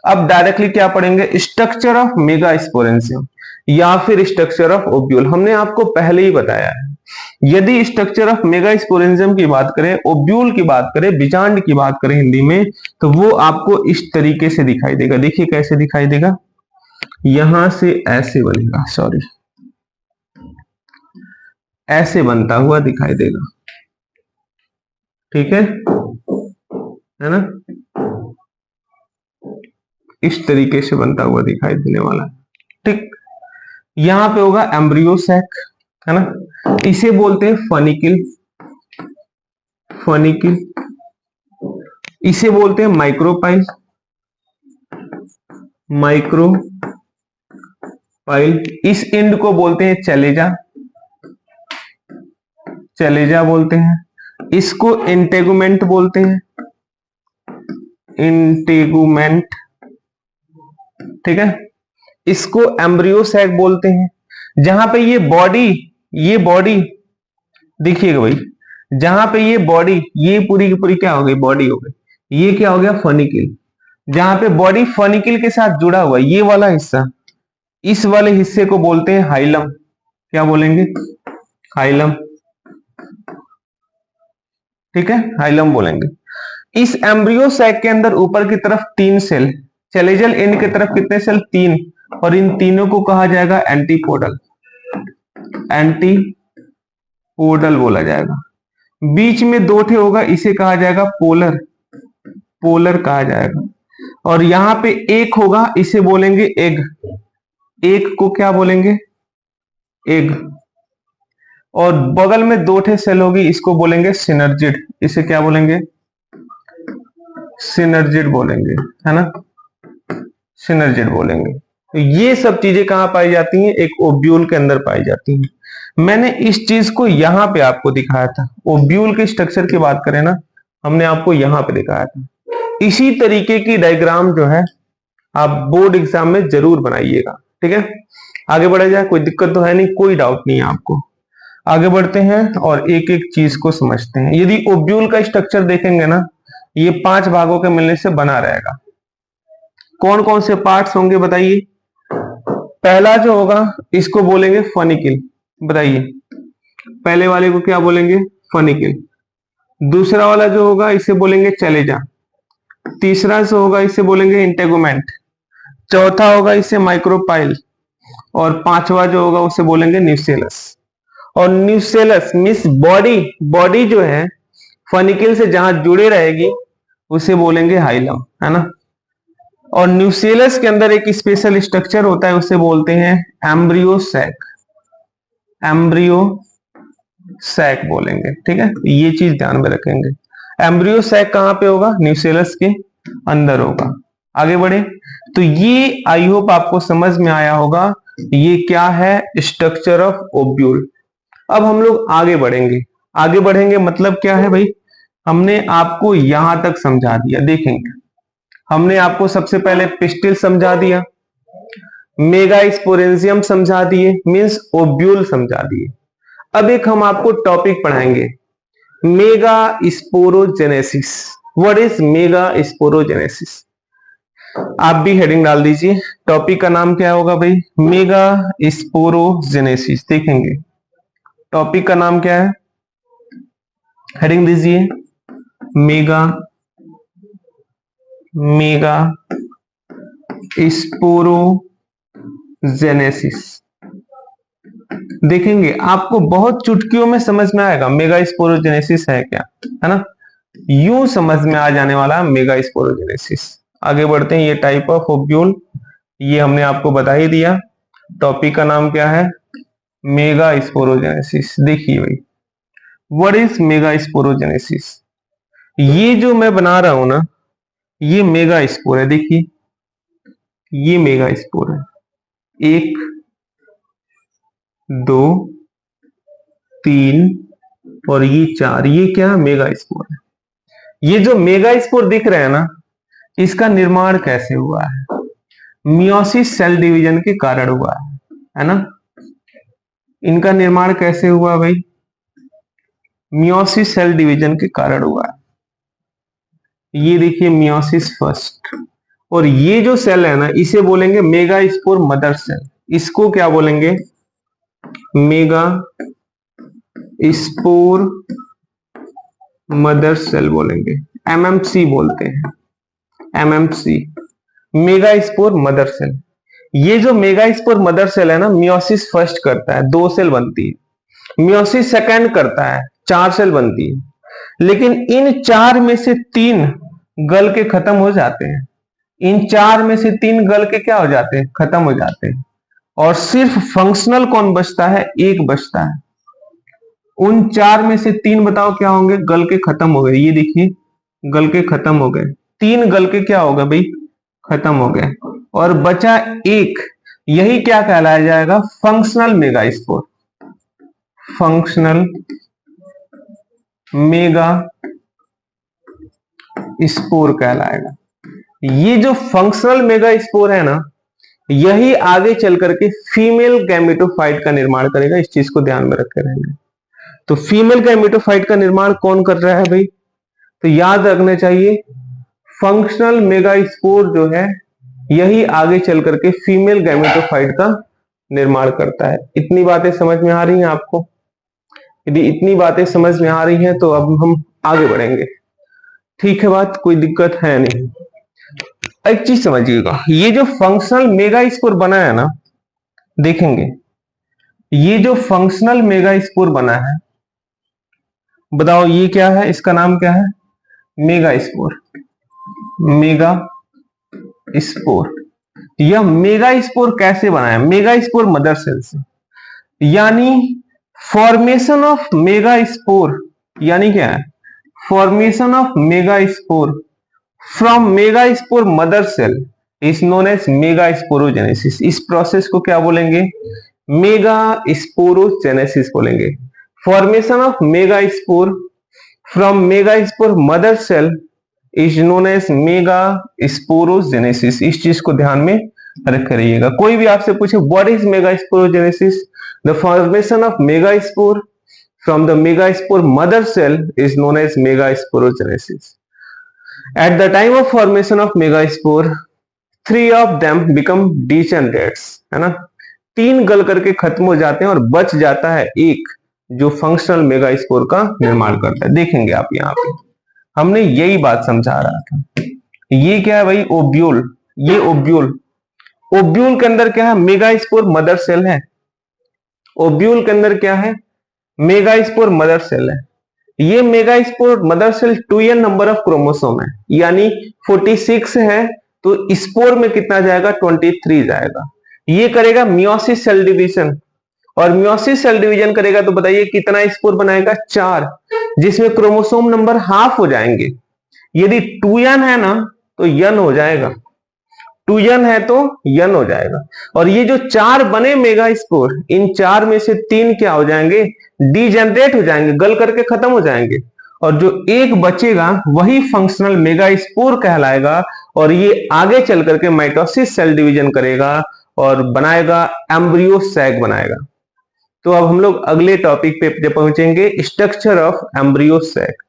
अब डायरेक्टली क्या पढ़ेंगे, स्ट्रक्चर ऑफ मेगा स्पोरेंजियम या फिर स्ट्रक्चर ऑफ ओब्यूल। हमने आपको पहले ही बताया है यदि स्ट्रक्चर ऑफ मेगास्पोरेंजियम की बात करें, ओब्यूल की बात करें, बीजांड की बात करें हिंदी में, तो वो आपको इस तरीके से दिखाई देगा। देखिए कैसे दिखाई देगा, यहां से ऐसे बनेगा, सॉरी ऐसे बनता हुआ दिखाई देगा, ठीक है ना, इस तरीके से बनता हुआ दिखाई देने वाला, ठीक। यहां पे होगा एम्ब्रियो सैक, है ना, इसे बोलते हैं फनिकिल, फनिकिल, इसे बोलते हैं माइक्रोपाइल, माइक्रोपाइल, इस एंड को बोलते हैं चैलेजा, चैलेजा बोलते हैं, इसको इंटेगुमेंट बोलते हैं, इंटेगुमेंट, ठीक है, इसको एम्ब्रियो सैक बोलते हैं। जहां पे ये बॉडी देखिएगा भाई, जहां पे ये बॉडी, ये पूरी की पूरी क्या हो गई, बॉडी हो गई, ये क्या हो गया, फनिकिल। जहां पे बॉडी फनिकिल के साथ जुड़ा हुआ ये वाला हिस्सा, इस वाले हिस्से को बोलते हैं हाइलम, क्या बोलेंगे, हाइलम, ठीक है, हाइलम बोलेंगे। इस एम्ब्रियो सैक के अंदर ऊपर की तरफ 3 सेल, चैलेजल एंड की तरफ कितने सेल, 3, और इन तीनों को कहा जाएगा एंटीपोडल, एंटीपोडल बोला जाएगा। बीच में 2 ठे होगा, इसे कहा जाएगा पोलर, पोलर कहा जाएगा। और यहां पे एक होगा, इसे बोलेंगे एग, एक को क्या बोलेंगे, एग। और बगल में 2 ठे सेल होगी, इसको बोलेंगे सिनर्जिड, इसे क्या बोलेंगे, सिनर्जिड बोलेंगे, है ना, सिनर्जिड बोलेंगे। तो ये सब चीजें कहां पाई जाती हैं, एक ओब्यूल के अंदर पाई जाती हैं। मैंने इस चीज को यहां पे आपको दिखाया था, ओब्यूल के स्ट्रक्चर की बात करें ना, हमने आपको यहां पे दिखाया था। इसी तरीके की डायग्राम जो है आप बोर्ड एग्जाम में जरूर बनाइएगा, ठीक है। आगे बढ़ा जाए, कोई दिक्कत तो है नहीं, कोई डाउट नहीं है आपको। आगे बढ़ते हैं और एक एक चीज को समझते हैं। यदि ओब्यूल का स्ट्रक्चर देखेंगे ना, ये 5 भागों के मिलने से बना रहेगा। कौन कौन से पार्ट्स होंगे बताइए। पहला जो होगा इसको बोलेंगे फनिकिल, बताइए, पहले वाले को क्या बोलेंगे, फनिकिल। दूसरा वाला जो होगा इसे बोलेंगे चैलेजा। तीसरा जो होगा इसे बोलेंगे इंटेगुमेंट। चौथा होगा इसे माइक्रोपाइल। और पांचवा जो होगा उसे बोलेंगे न्यूसेलस। और न्यूसेलस मीन्स बॉडी, बॉडी जो है फनिकिल से जहां जुड़े रहेगी उसे बोलेंगे हाइलम, है ना। और न्यूसेलस के अंदर एक स्पेशल स्ट्रक्चर होता है, उसे बोलते हैं एम्ब्रियो सैक, एम्ब्रियो सैक बोलेंगे, ठीक है। ये चीज ध्यान में रखेंगे, एम्ब्रियो सैक कहां पे होगा, न्यूसेलस के अंदर होगा। आगे बढ़े तो ये आई होप आपको समझ में आया होगा, ये क्या है, स्ट्रक्चर ऑफ ओब्यूल। अब हम लोग आगे बढ़ेंगे, आगे बढ़ेंगे मतलब क्या है भाई, हमने आपको यहां तक समझा दिया। देखेंगे, हमने आपको सबसे पहले पिस्टिल समझा दिया, मेगास्पोरेंजियम समझा दिए, मींस ओब्यूल समझा दिए। अब एक हम आपको टॉपिक पढ़ाएंगे, mega sporogenesis. What is mega sporogenesis, आप भी हेडिंग डाल दीजिए। टॉपिक का नाम क्या होगा भाई, मेगा स्पोरोजेनेसिस। देखेंगे टॉपिक का नाम क्या है, हेडिंग दीजिए मेगा, मेगा स्पोरोजेनेसिस। देखेंगे आपको बहुत चुटकियों में समझ में आएगा मेगा स्पोरोजेनेसिस है क्या, है ना, यूं समझ में आ जाने वाला मेगा स्पोरोजेनेसिस। आगे बढ़ते हैं, ये टाइप ऑफ ओब्यूल ये हमने आपको बता ही दिया। टॉपिक का नाम क्या है, मेगा स्पोरोजेनेसिस। देखिए भाई, व्हाट इज मेगा स्पोरोजेनेसिस, ये जो मैं बना रहा हूं ना, ये मेगा स्पोर है। देखिए ये मेगा स्पोर है, 1 2 3 और ये 4, ये क्या मेगा स्पोर है। ये जो मेगा स्पोर दिख रहे हैं ना, इसका निर्माण कैसे हुआ है, मियोसिस सेल डिवीजन के कारण हुआ है ना। इनका निर्माण कैसे हुआ भाई, मियोसिस सेल डिवीजन के कारण हुआ है। ये देखिए मियोसिस फर्स्ट, और ये जो सेल है ना इसे बोलेंगे मेगा स्पोर मदर सेल। इसको क्या बोलेंगे, मेगा स्पोर मदर सेल बोलेंगे, एमएमसी बोलते हैं, MMC mega spore mother cell. ये जो मेगा स्पोर मदर सेल है ना, मियोसिस फर्स्ट करता है, 2 सेल बनती है। मियोसिस सेकंड करता है, 4 सेल बनती है। लेकिन इन 4 में से 3 गल के खत्म हो जाते हैं। इन 4 में से 3 गल के क्या हो जाते हैं, खत्म हो जाते हैं। और सिर्फ फंक्शनल कौन बचता है, एक बचता है। उन 4 में से 3 बताओ क्या होंगे, गल के खत्म हो गए। ये देखिए गल के खत्म हो गए, 3 गल के क्या हो गए भाई, खत्म हो गए। और बचा एक, यही क्या कहलाया जाएगा, functional mega spore, functional mega spore कहलाएगा। ये जो फंक्शनल मेगा स्पोर है ना, यही आगे चल करके फीमेल गैमेटोफाइट का निर्माण करेगा। इस चीज को ध्यान में रखे रहेंगे। तो फीमेल गैमेटोफाइट का निर्माण कौन कर रहा है भाई, तो याद रखना चाहिए फंक्शनल मेगा स्पोर जो है, यही आगे चल करके फीमेल गैमेटोफाइट का निर्माण करता है। इतनी बातें समझ में आ रही हैं आपको? यदि इतनी बातें समझ में आ रही हैं तो अब हम आगे बढ़ेंगे। ठीक है, बात कोई दिक्कत है नहीं। एक चीज समझिएगा, ये जो फंक्शनल मेगा स्पोर बना है ना, देखेंगे ये जो फंक्शनल मेगा स्पोर बना है, बताओ ये क्या है, इसका नाम क्या है, मेगा स्पोर, मेगा स्पोर। यह मेगा स्पोर कैसे बना है, मेगा स्पोर मदर सेल से। यानी फॉर्मेशन ऑफ मेगा स्पोर, यानी क्या है, formation of mega spore from mega spore mother cell is known as mega sporogenesis. इस प्रोसेस को क्या बोलेंगे, मेगा स्पोरोजेनेसिस बोलेंगे। Formation of mega spore from mega spore mother cell is known as mega sporogenesis. इस चीज को ध्यान में रख रहिएगा। कोई भी आपसे पूछे what is mega sporogenesis, the formation of mega spore from the mega spore mother cell is known as mega sporogenesis. At the time of formation of megaspore, 3 of them become degenerates, है ना, 3 गल करके खत्म हो जाते हैं और बच जाता है एक, जो फंक्शनल मेगास्पोर का निर्माण करता है। देखेंगे आप यहाँ पे, हमने यही बात समझा रहा था। ये क्या है भाई, ओब्यूल। ये ओब्यूल, ओब्यूल के अंदर क्या है, मेगास्पोर मदर सेल है। ओब्यूल के अंदर क्या है, मेगास्पोर मदर सेल है। ये megaspore mother cell 2n number of chromosome है, यानी 46 है, तो स्पोर में कितना जाएगा, 23 जाएगा। ये करेगा मियोसिस सेल डिवीजन, और मियोसिस सेल डिवीजन करेगा तो बताइए कितना स्पोर बनाएगा, 4, जिसमें क्रोमोसोम नंबर हाफ हो जाएंगे। यदि 2n है ना तो n हो जाएगा, 2n है तो n हो जाएगा। और ये जो 4 बने मेगा स्पोर, इन 4 में से 3 क्या हो जाएंगे, डीजेनरेट हो जाएंगे, गल करके खत्म हो जाएंगे। और जो एक बचेगा वही फंक्शनल मेगा स्पोर कहलाएगा। और ये आगे चल करके माइटोसिस सेल डिवीजन करेगा और बनाएगा एम्ब्रियो सैक बनाएगा। तो अब हम लोग अगले टॉपिक पे पहुंचेंगे, structure of embryo sac.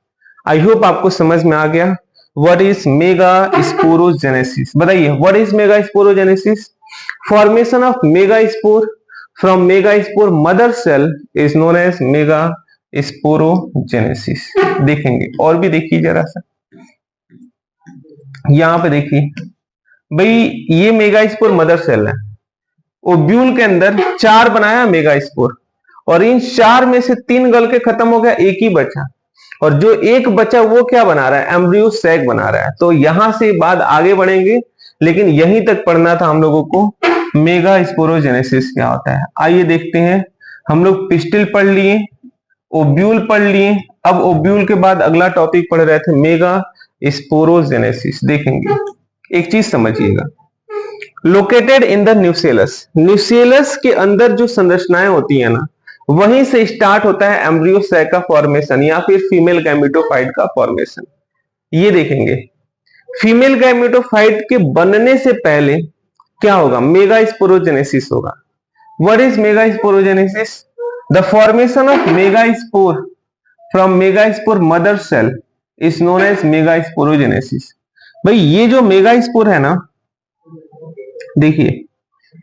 I hope आपको समझ में आ गया। What is mega sporogenesis? बताइए, what is mega sporogenesis? Formation of mega spore from mega spore mother cell is known as mega sporogenesis। देखेंगे, और भी देखिए जरा सा, यहां पे देखिए भाई, ये मेगा स्पोर मदर सेल है। ओब्यूल के अंदर 4 बनाया मेगा स्पोर, और इन 4 में से 3 गल के खत्म हो गया, एक ही बचा। और जो एक बचा वो क्या बना रहा है, एम्ब्रियो सैक बना रहा है। तो यहां से बाद आगे बढ़ेंगे, लेकिन यहीं तक पढ़ना था हम लोगों को मेगा स्पोरोजेनेसिस क्या होता है। आइए देखते हैं। हम लोग पिस्टिल पढ़ लिए, ओब्यूल पढ़ लिए, अब ओब्यूल के बाद अगला टॉपिक पढ़ रहे थे मेगा स्पोरोजेनेसिस। देखेंगे, एक चीज समझिएगा, located in the nucellus, nucellus के अंदर जो संरचनाएं होती है ना, वहीं से स्टार्ट होता है एम्ब्रियो सैक का फॉर्मेशन, या फिर फीमेल गैमेटोफाइट का फॉर्मेशन। ये देखेंगे, फीमेल गैमेटोफाइट के बनने से पहले क्या होगा, मेगा स्पोरोजेनेसिस होगा। What is mega sporogenesis? The formation of mega spore from mega spore mother cell is known as mega sporogenesis. भाई ये जो मेगा स्पोर है ना, देखिए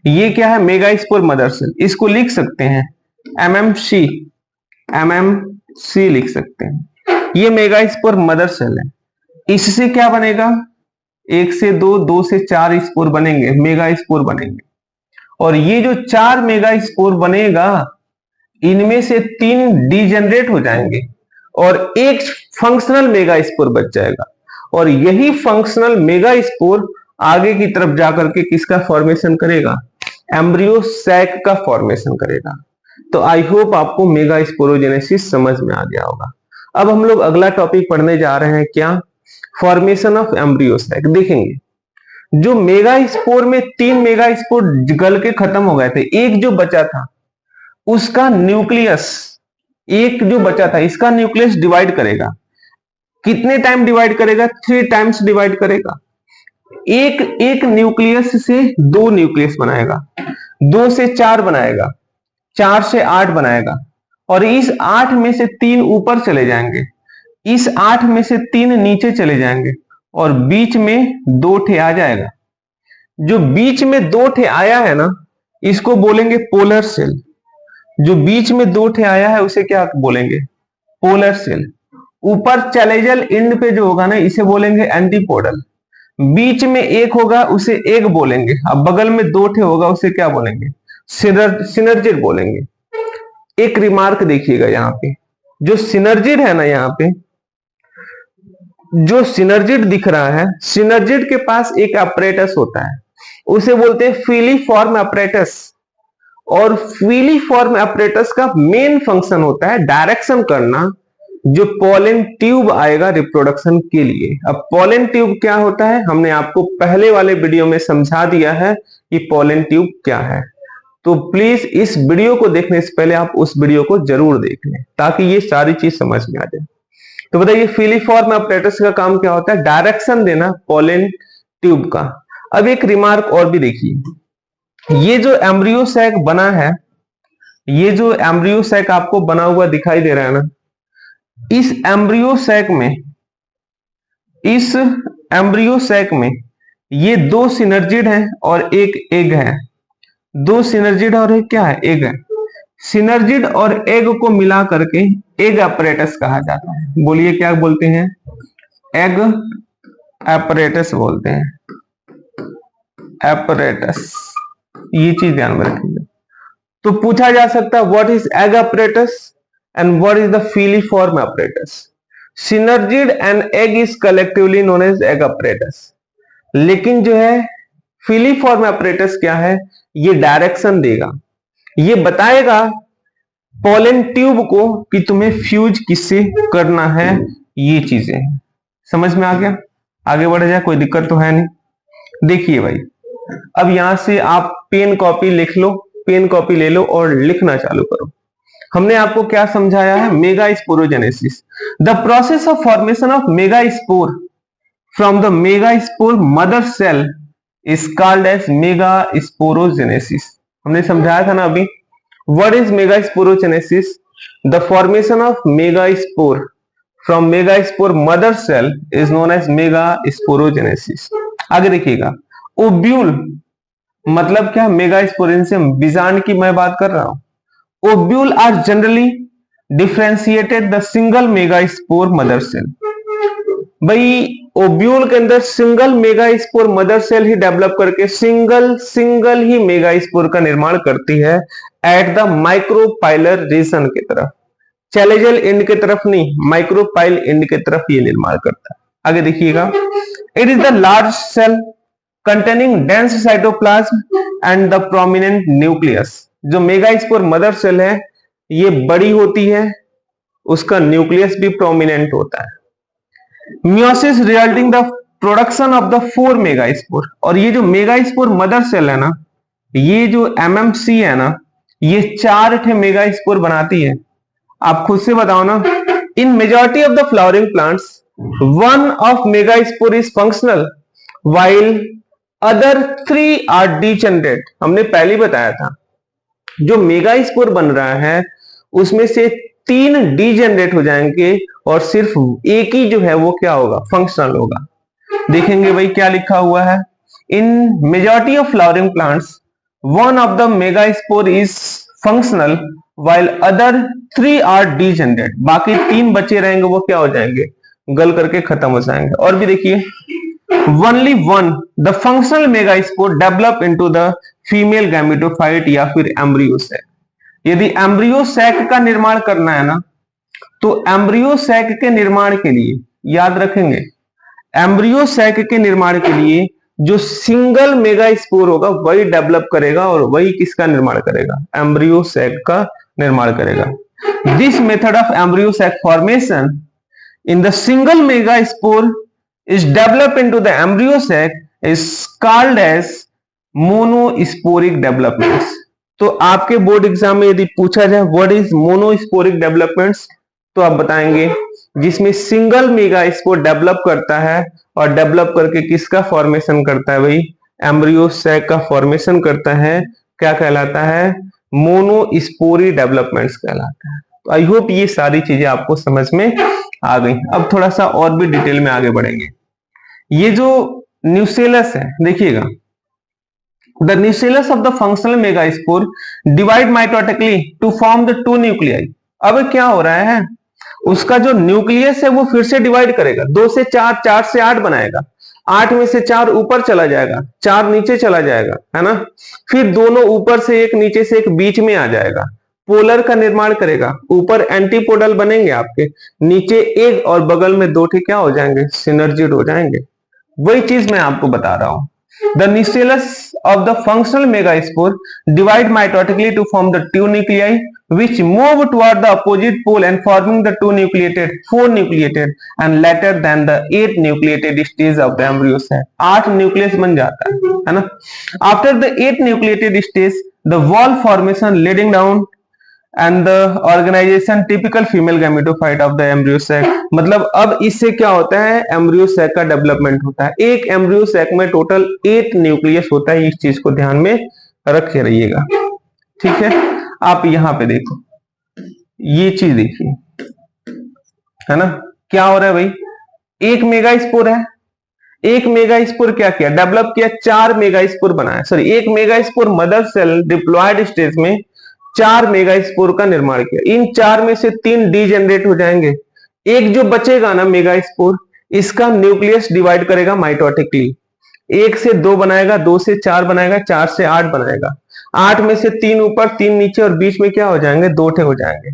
ये क्या है, मेगा स्पोर मदर सेल। इसको लिख सकते हैं MMC, MMC लिख सकते हैं। ये मेगास्पोर मदर सेल है। इससे क्या बनेगा, 1 से 2, 2 से 4 स्पोर बनेंगे, मेगा स्पोर बनेंगे। और ये जो 4 मेगा स्पोर बनेगा, इनमें से 3 डीजेनरेट हो जाएंगे और एक फंक्शनल मेगा स्पोर बच जाएगा। और यही फंक्शनल मेगा स्पोर आगे की तरफ जाकर के किसका फॉर्मेशन करेगा, एम्ब्रियो सैक का फॉर्मेशन करेगा। तो आई होप आपको मेगा स्पोरोजेनेसिस समझ में आ गया होगा। अब हम लोग अगला टॉपिक पढ़ने जा रहे हैं, क्या, फॉर्मेशन ऑफ एम्ब्रियो सैक। देखेंगे जो मेगा स्पोर में 3 मेगा स्पोर गल के खत्म हो गए थे, एक जो बचा था उसका न्यूक्लियस, एक जो बचा था इसका न्यूक्लियस डिवाइड करेगा। कितने टाइम डिवाइड करेगा, 3 टाइम्स डिवाइड करेगा। एक न्यूक्लियस से 2 न्यूक्लियस बनाएगा, 2 से 4 बनाएगा, 4 से 8 बनाएगा। और इस 8 में से 3 ऊपर चले जाएंगे, इस 8 में से 3 नीचे चले जाएंगे और बीच में 2 ठे आ जाएगा। जो बीच में 2 ठे आया है ना, इसको बोलेंगे पोलर सेल। जो बीच में 2 ठे आया है उसे क्या बोलेंगे, पोलर सेल। ऊपर चलेजल एंड पे जो होगा ना, इसे बोलेंगे एंटीपोडल। बीच में एक होगा उसे एक बोलेंगे, अब बगल में 2 ठे होगा उसे क्या बोलेंगे, सिनर्जिड बोलेंगे। एक रिमार्क देखिएगा यहाँ पे, जो सिनर्जिड है ना, यहाँ पे जो सिनर्जिड दिख रहा है, सिनर्जिड के पास एक अपरेटस होता है, उसे बोलते हैं फीलीफॉर्म अपरेटस। और फीलीफॉर्म अपरेटस का मेन फंक्शन होता है डायरेक्शन करना, जो पोलन ट्यूब आएगा रिप्रोडक्शन के लिए। अब पोलन ट्यूब क्या होता है, हमने आपको पहले वाले वीडियो में समझा दिया है कि पोलन ट्यूब क्या है। तो प्लीज इस वीडियो को देखने से पहले आप उस वीडियो को जरूर देख लें, ताकि ये सारी चीज समझ में आ जाए। तो बताइए फीलीफॉर्म अपरेटस का काम क्या होता है, डायरेक्शन देना पोलन ट्यूब का। अब एक रिमार्क और भी देखिए, ये जो एम्ब्रियो सैक बना है, ये जो एम्ब्रियो सैक आपको बना हुआ दिखाई दे रहा है ना, इस एम्ब्रियो सैक में ये 2 सिनर्जिड हैं और एक एग है। 2 सिनर्जिड और एक क्या है, एग है। सिनर्जिड और एग को मिला करके एग अपरेटस कहा जाता है। बोलिए क्या बोलते हैं, एग अपरेटस बोलते हैं, अपरेटस। ये चीज ध्यान में रखिएगा। तो पूछा जा सकता है what is egg apparatus and what is the filiform apparatus? Synergid and egg is collectively known as egg apparatus. लेकिन जो है filiform apparatus क्या है, ये डायरेक्शन देगा, ये बताएगा पोलन ट्यूब को कि तुम्हें फ्यूज किससे करना है। ये चीजें समझ में आ गया, आगे बढ़ जाए, कोई दिक्कत तो है नहीं। देखिए भाई, अब यहां से आप पेन कॉपी लिख लो, पेन कॉपी ले लो और लिखना चालू करो। हमने आपको क्या समझाया है, mega sporogenesis, the process of formation of mega spore from the mega spore mother cell is called as mega sporogenesis. हमने समझाया था ना अभी, what is mega sporogenesis, the formation of mega spore from mega spore mother cell is known as mega sporogenesis. आगे देखिएगा, ओब्यूल मतलब क्या, मेगा स्पोरेंशियम, बीजांड की मैं बात कर रहा हूं। Ovule are generally differentiated the single megaspore mother cell। भाई ओब्यूल के अंदर सिंगल मेगास्पोर मदर सेल ही डेवलप करके सिंगल ही मेगास्पोर का निर्माण करती है एट द माइक्रोपाइलर रीजन की तरफ, चैलेजल एंड की तरफ नहीं, माइक्रोपाइल एंड की तरफ ये निर्माण करता है। आगे देखिएगा, it is the large cell containing dense cytoplasm and the prominent nucleus. जो मेगास्पोर मदर सेल है ये बड़ी होती है, उसका न्यूक्लियस भी प्रोमिनेंट होता है। Meiosis resulting the production of the 4 megaspore. और ये जो मेगास्पोर मदर सेल है ना, ये जो एमएमसी है ना, ये 4 ठे मेगास्पोर बनाती है। आप खुद से बताओ ना, in majority of the flowering plants one of megaspore is functional while other 3 are degenerate. हमने पहले ही बताया था, जो मेगास्पोर बन रहा है उसमें से 3 डीजेनरेट हो जाएंगे और सिर्फ एक ही जो है वो क्या होगा, फंक्शनल होगा। देखेंगे भाई क्या लिखा हुआ है, in majority of flowering plants one of the megaspore is functional while other 3 are degenerate, बाकी 3 बचे रहेंगे वो क्या हो जाएंगे, गल करके खत्म हो जाएंगे। और भी देखिए, only one the functional megaspore develop into the female gametophyte या फिर एम्ब्रियो सैक। यदि एम्ब्रियो सैक का निर्माण करना है ना, तो एम्ब्रियो सैक के निर्माण के लिए याद रखेंगे, एम्ब्रियो सैक के निर्माण के लिए जो सिंगल मेगास्पोर होगा वही डेवलप करेगा और वही किसका निर्माण करेगा, एम्ब्रियो सैक का निर्माण करेगा। This method of embryo sac formation in the single megaspore is developed into the embryo sac is called as monosporic developments। तो आपके बोर्ड एग्जाम में यदि पूछा जाए व्हाट इज मोनोस्पोरिक डेवलपमेंट्स, तो आप बताएंगे जिसमें सिंगल मेगास्पोर डेवलप करता है और डेवलप करके किसका फॉर्मेशन करता है, वही एम्ब्रियो सैक का फॉर्मेशन करता है। क्या कहलाता है, मोनोस्पोरी डेवलपमेंट्स कहलाता है। तो आई होप ये सारी चीजें आपको समझ में आ गई। अब थोड़ा सा और भी डिटेल में आगे बढ़ेंगे। ये जो न्यूसेलस है देखिएगा, the nucellus of the functional megaspore divide mitotically to form the 2 nuclei. अब क्या हो रहा है, उसका जो न्यूक्लियस है वो फिर से डिवाइड करेगा, 2 से 4, 4 से 8 बनाएगा, 8 में से 4 ऊपर चला जाएगा, 4 नीचे चला जाएगा, है ना। फिर दोनों ऊपर से एक, नीचे से एक, बीच में आ जाएगा, पोलर का निर्माण करेगा। ऊपर एंटीपोडल बनेंगे आपके, नीचे एक और बगल में 2 ठे क्या हो जाएंगे, सिनर्जिड हो जाएंगे। वही चीज मैं आपको बता रहा हूं। The nucellus of the functional megaspore divide mitotically to form the 2 nuclei which move toward the opposite pole and forming the 2 nucleated, 4 nucleated and later than the 8 nucleated stage of the embryo sac। 8 nucleus बन जाता है ना। After the 8 nucleated stage, the wall formation leading down and the organization typical female gametophyte of the embryo sac। मतलब अब इससे क्या होता है, एम्ब्रियो सैक का डेवलपमेंट होता है। एक एम्ब्रियो सैक में टोटल 8 न्यूक्लियस होता है, इस चीज को ध्यान में रखे रहिएगा, ठीक है। आप यहां पे देखो, ये चीज देखिए, है ना, क्या हो रहा है भाई, एक मेगास्पोर है, एक मेगास्पोर क्या किया, डेवलप किया, 4 मेगास्पोर बनाया, सॉरी एक megaspore mother cell diploid stage में 4 मेगास्पोर का निर्माण किया। इन 4 में से 3 डीजेनरेट हो जाएंगे, एक जो बचेगा ना मेगास्पोर, इसका न्यूक्लियस डिवाइड करेगा माइटोटिकली, 1 से 2 बनाएगा, 2 से 4 बनाएगा, 4 से 8 बनाएगा, 8 में से 3 ऊपर, 3 नीचे और बीच में क्या हो जाएंगे, 2 ठे हो जाएंगे।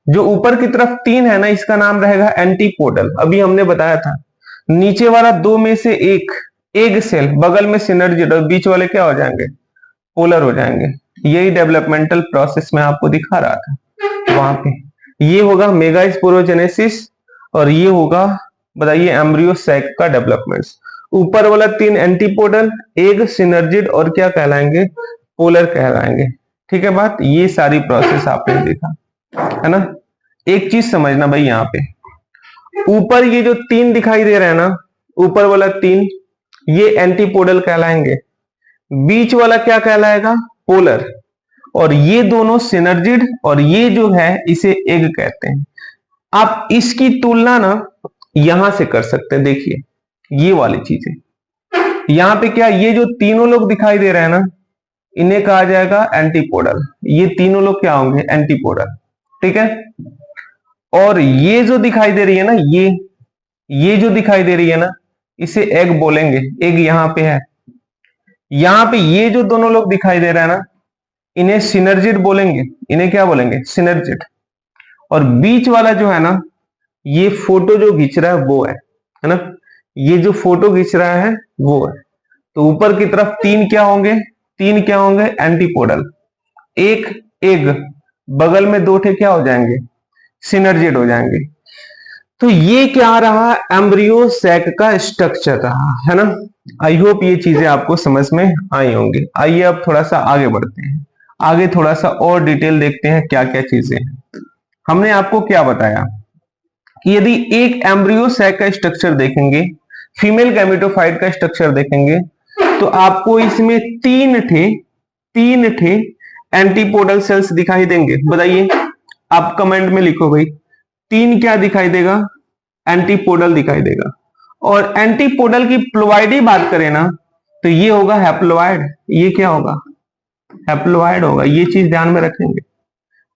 जो ऊपर की तरफ 3 है ना, इसका नाम रहेगा एंटीपोडल, अभी हमने बताया था। नीचे वाला 2 में से 1 एग सेल, बगल में सिनर्जिड और बीच वाले क्या हो जाएंगे, पोलर हो जाएंगे। यही डेवलपमेंटल प्रोसेस में आपको दिखा रहा था वहां पे। ये होगा मेगास्पोरोजेनेसिस और ये होगा, बताइए, एम्ब्रियो सैक का डेवलपमेंट्स। ऊपर वाला 3 एंटीपोडल, एग, सिनर्जिड और क्या कहलाएंगे, पोलर कहलाएंगे, ठीक है बात। ये सारी प्रोसेस आपने देखा, है ना। एक चीज समझना भाई, यहाँ पे ऊपर ये जो 3 दिखाई दे रहा है ना, ऊपर वाला 3, ये एंटीपोडल कहलाएंगे, बीच वाला क्या कहलाएगा, पोलर, और ये दोनों सिनर्जिड, और ये जो है इसे एग कहते हैं। आप इसकी तुलना ना यहां से कर सकते हैं, देखिए ये वाली चीजें, यहां पे क्या, ये जो तीनों लोग दिखाई दे रहे हैं ना, इन्हें कहा जाएगा एंटीपोडल। ये तीनों लोग क्या होंगे, एंटीपोडल, ठीक है। और ये जो दिखाई दे रही है ना, ये जो दिखाई दे रही है ना, इसे एग बोलेंगे, एग यहां पे है। यहां पे ये जो दोनों लोग दिखाई दे रहे हैं ना, इन्हें सिनर्जिड बोलेंगे, इन्हें क्या बोलेंगे, सिनर्जिड। और बीच वाला जो है ना, ये फोटो जो खींच रहा है वो है ना, ये जो फोटो खींच रहा है वो है। तो ऊपर की तरफ 3 क्या होंगे, 3 क्या होंगे, एंटीपोडल, एक एग, बगल में 2 ठे क्या हो जाएंगे, सिनर्जिड हो जाएंगे। तो ये क्या रहा, एम्ब्रियो सैक का स्ट्रक्चर रहा, है ना। आई होप ये चीजें आपको समझ में आई होंगी। आइए अब थोड़ा सा आगे बढ़ते हैं, आगे थोड़ा सा और डिटेल देखते हैं क्या क्या चीजें हैं। हमने आपको क्या बताया कि यदि एक एम्ब्रियो सैक का स्ट्रक्चर देखेंगे, फीमेल गैमेटोफाइट का स्ट्रक्चर देखेंगे, तो आपको इसमें 3 ठे एंटीपोडल सेल्स दिखाई देंगे। बताइए, आप कमेंट में लिखो भाई, 3 क्या दिखाई देगा, एंटीपोडल दिखाई देगा। और एंटीपोडल की प्लोइडी बात करें ना, तो ये होगा हैप्लोइड, ये क्या होगा, हैप्लोइड होगा। ये चीज ध्यान में रखेंगे,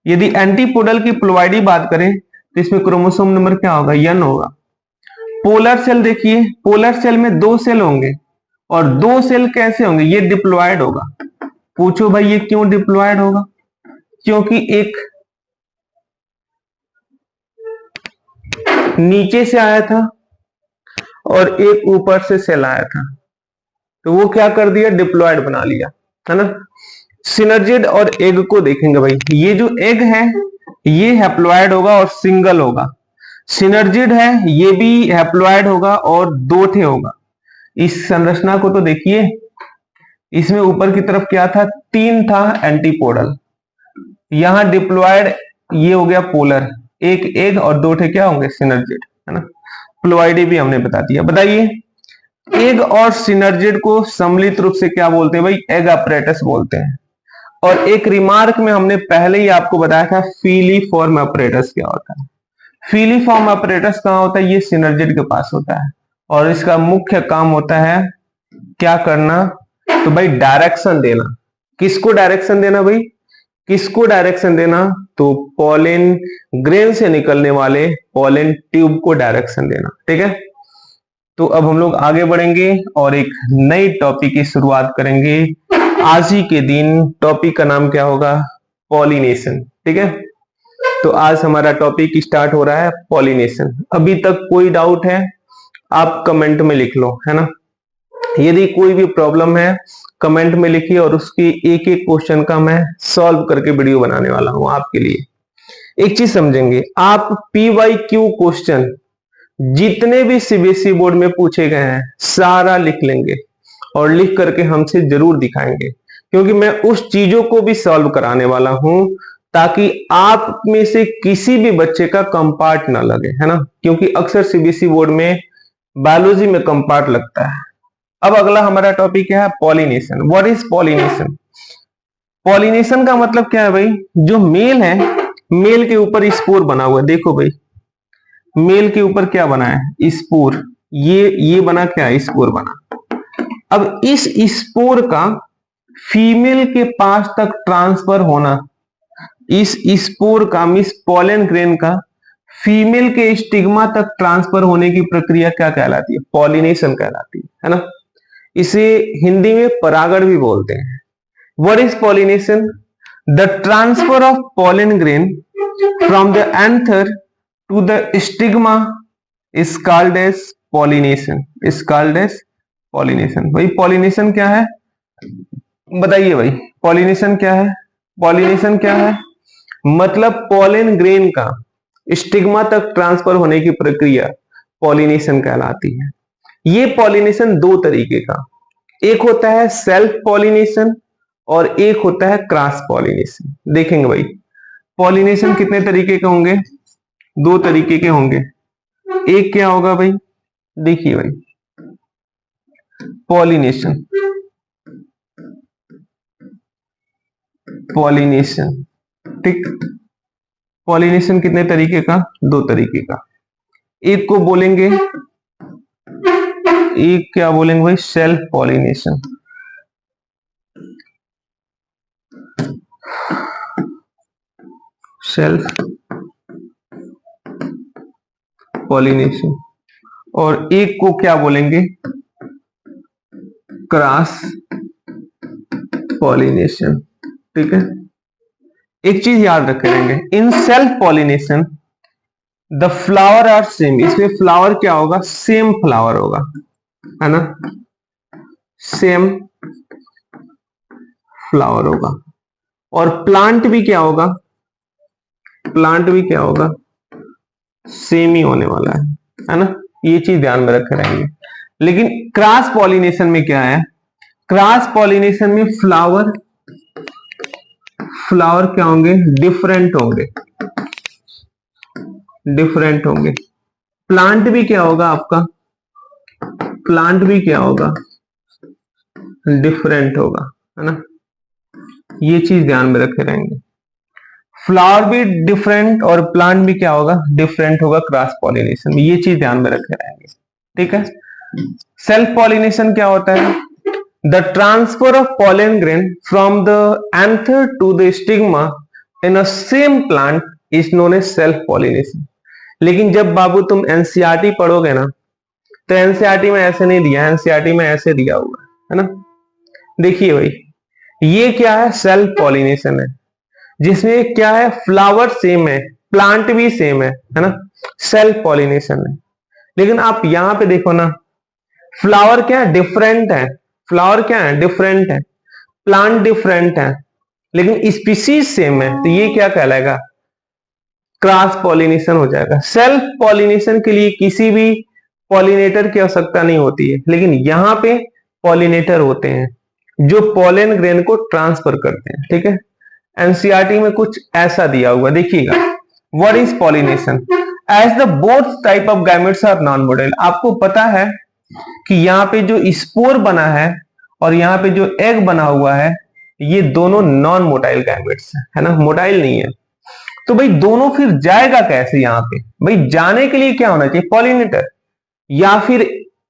यदि एंटीपोडल की प्लोइडी बात करें तो इसमें क्रोमोसोम नंबर क्या होगा, n होगा। पोलर सेल देखिए, पोलर सेल में 2 सेल होंगे और 2 सेल कैसे होंगे, ये डिप्लॉयड होगा। पूछो भाई ये क्यों डिप्लॉयड होगा, क्योंकि एक नीचे से आया था और एक ऊपर से सेल आया था, तो वो क्या कर दिया, डिप्लॉयड बना लिया, है ना। सिनर्जिड और एग को देखेंगे भाई, ये जो एग है ये हैप्लॉयड होगा और सिंगल होगा। सिनर्जिड है ये भी हैप्लॉयड होगा और 2 ठे होगा। इस संरचना को तो देखिए, इसमें ऊपर की तरफ क्या था, 3 था एंटीपोडल, यहां डिप्लॉयड ये हो गया पोलर, एक एग और 2 ठे क्या होंगे, सिनर्जिड, है ना। प्लोइडी भी हमने बता दिया। बताइए एग और सिनर्जिड को सम्मिलित रूप से क्या बोलते हैं भाई, एग अपरेटस बोलते हैं। और एक रिमार्क में हमने पहले ही आपको बताया था फीलीफॉर्म अपरेटस क्या होता है। फीलीफॉर्म अपरेटस कहां होता है, ये सिनर्जिड के पास होता है और इसका मुख्य काम होता है क्या करना, तो भाई डायरेक्शन देना। किसको डायरेक्शन देना भाई, किसको डायरेक्शन देना, तो पॉलिन ग्रेन से निकलने वाले पॉलिन ट्यूब को डायरेक्शन देना, ठीक है। तो अब हम लोग आगे बढ़ेंगे और एक नई टॉपिक की शुरुआत करेंगे आज ही के दिन। टॉपिक का नाम क्या होगा, पॉलिनेशन, ठीक है। तो आज हमारा टॉपिक स्टार्ट हो रहा है पॉलिनेशन। अभी तक कोई डाउट है आप कमेंट में लिख लो, है ना। यदि कोई भी प्रॉब्लम है कमेंट में लिखिए और उसकी एक एक क्वेश्चन का मैं सॉल्व करके वीडियो बनाने वाला हूं आपके लिए। एक चीज समझेंगे आप, PYQ क्वेश्चन जितने भी सीबीएसई बोर्ड में पूछे गए हैं सारा लिख लेंगे और लिख करके हमसे जरूर दिखाएंगे, क्योंकि मैं उस चीजों को भी सॉल्व कराने वाला हूं ताकि आप में से किसी भी बच्चे का कंपार्ट ना लगे, है ना। क्योंकि अक्सर सीबीएसई बोर्ड में बायोलॉजी में कंपार्ट लगता है। अब अगला हमारा टॉपिक क्या है, pollination. What is pollination, pollination का मतलब क्या है भाई, जो मेल है, मेल के ऊपर स्पोर बना हुआ है। देखो भाई मेल के ऊपर क्या बना है, स्पोर, ये बना क्या है, स्पोर बना। अब इस स्पोर का फीमेल के पास तक ट्रांसफर होना, इस स्पोर का मिस पॉलन ग्रेन का फीमेल के स्टिग्मा तक ट्रांसफर होने की प्रक्रिया क्या कहलाती है, पॉलिनेशन कहलाती है ना। इसे हिंदी में परागण भी बोलते हैं। What is pollination, the transfer of pollen grain from the anther to the stigma is called as pollination, is called as pollination. भाई पॉलिनेशन क्या है, बताइए भाई पॉलिनेशन क्या है। पॉलिनेशन क्या है, मतलब पॉलन ग्रेन का स्टिग्मा तक ट्रांसफर होने की प्रक्रिया पॉलिनेशन कहलाती है। ये पॉलिनेशन 2 तरीके का, एक होता है सेल्फ पॉलिनेशन और एक होता है क्रॉस पॉलिनेशन। देखेंगे भाई पॉलिनेशन कितने तरीके के होंगे, 2 तरीके के होंगे। एक क्या होगा भाई, देखिए भाई पॉलिनेशन, पॉलिनेशन, ठीक। पॉलिनेशन कितने तरीके का, 2 तरीके का। एक को बोलेंगे, एक क्या बोलेंगे भाई, सेल्फ पॉलिनेशन। Self pollination. और एक को क्या बोलेंगे, क्रॉस पॉलिनेशन, ठीक है। एक चीज याद रखेंगे, in self pollination the flower are same, इसमें फ्लावर क्या होगा, सेम फ्लावर होगा, है ना, सेम फ्लावर होगा। और प्लांट भी क्या होगा, प्लांट भी क्या होगा, सेम ही होने वाला है ना। ये चीज ध्यान में रखे रहेंगे। लेकिन क्रॉस पॉलिनेशन में क्या है, क्रॉस पॉलिनेशन में फ्लावर, फ्लावर क्या होंगे, डिफरेंट होंगे, डिफरेंट होंगे। प्लांट भी क्या होगा आपका, प्लांट भी क्या होगा, डिफरेंट होगा, है ना। ये चीज ध्यान में रखे रहेंगे, फ्लावर भी डिफरेंट और प्लांट भी क्या होगा, डिफरेंट होगा क्रॉस पॉलिनेशन में। ये चीज ध्यान में रखे रहेंगे, ठीक है। सेल्फ पॉलिनेशन क्या होता है, the transfer of pollen grain from the anther to the stigma in a same plant is known as self pollination. लेकिन जब बाबू तुम एनसीईआरटी पढ़ोगे ना, तो एनसीईआरटी में ऐसे नहीं दिया, एनसीईआरटी में ऐसे दिया हुआ है ना। देखिए भाई, ये क्या है, सेल्फ पॉलिनेशन है, जिसमें क्या है, फ्लावर सेम है, प्लांट भी सेम है ना, सेल्फ पॉलिनेशन है। लेकिन आप यहां पे देखो ना, फ्लावर क्या है, डिफरेंट है, फ्लावर क्या है, डिफरेंट है, प्लांट डिफरेंट है, लेकिन स्पीसीज सेम है, तो ये क्या कहलाएगा, क्रॉस पॉलिनेशन हो जाएगा। सेल्फ पॉलिनेशन के लिए किसी भी पॉलिनेटर की आवश्यकता नहीं होती है, लेकिन यहां पे पॉलिनेटर होते हैं जो पॉलन ग्रेन को ट्रांसफर करते हैं। ठीक है, एनसीईआरटी में कुछ ऐसा दिया हुआ, देखिएगा, what is pollination, as the both type of gametes are non motile. आपको पता है कि यहाँ पे जो स्पोर बना है और यहाँ पे जो एग बना हुआ है, ये दोनों नॉन मोटाइल गैमेट्स है ना, मोटाइल नहीं है। तो भाई दोनों फिर जाएगा कैसे यहाँ पे, भाई जाने के लिए क्या होना चाहिए, पॉलिनेटर, या फिर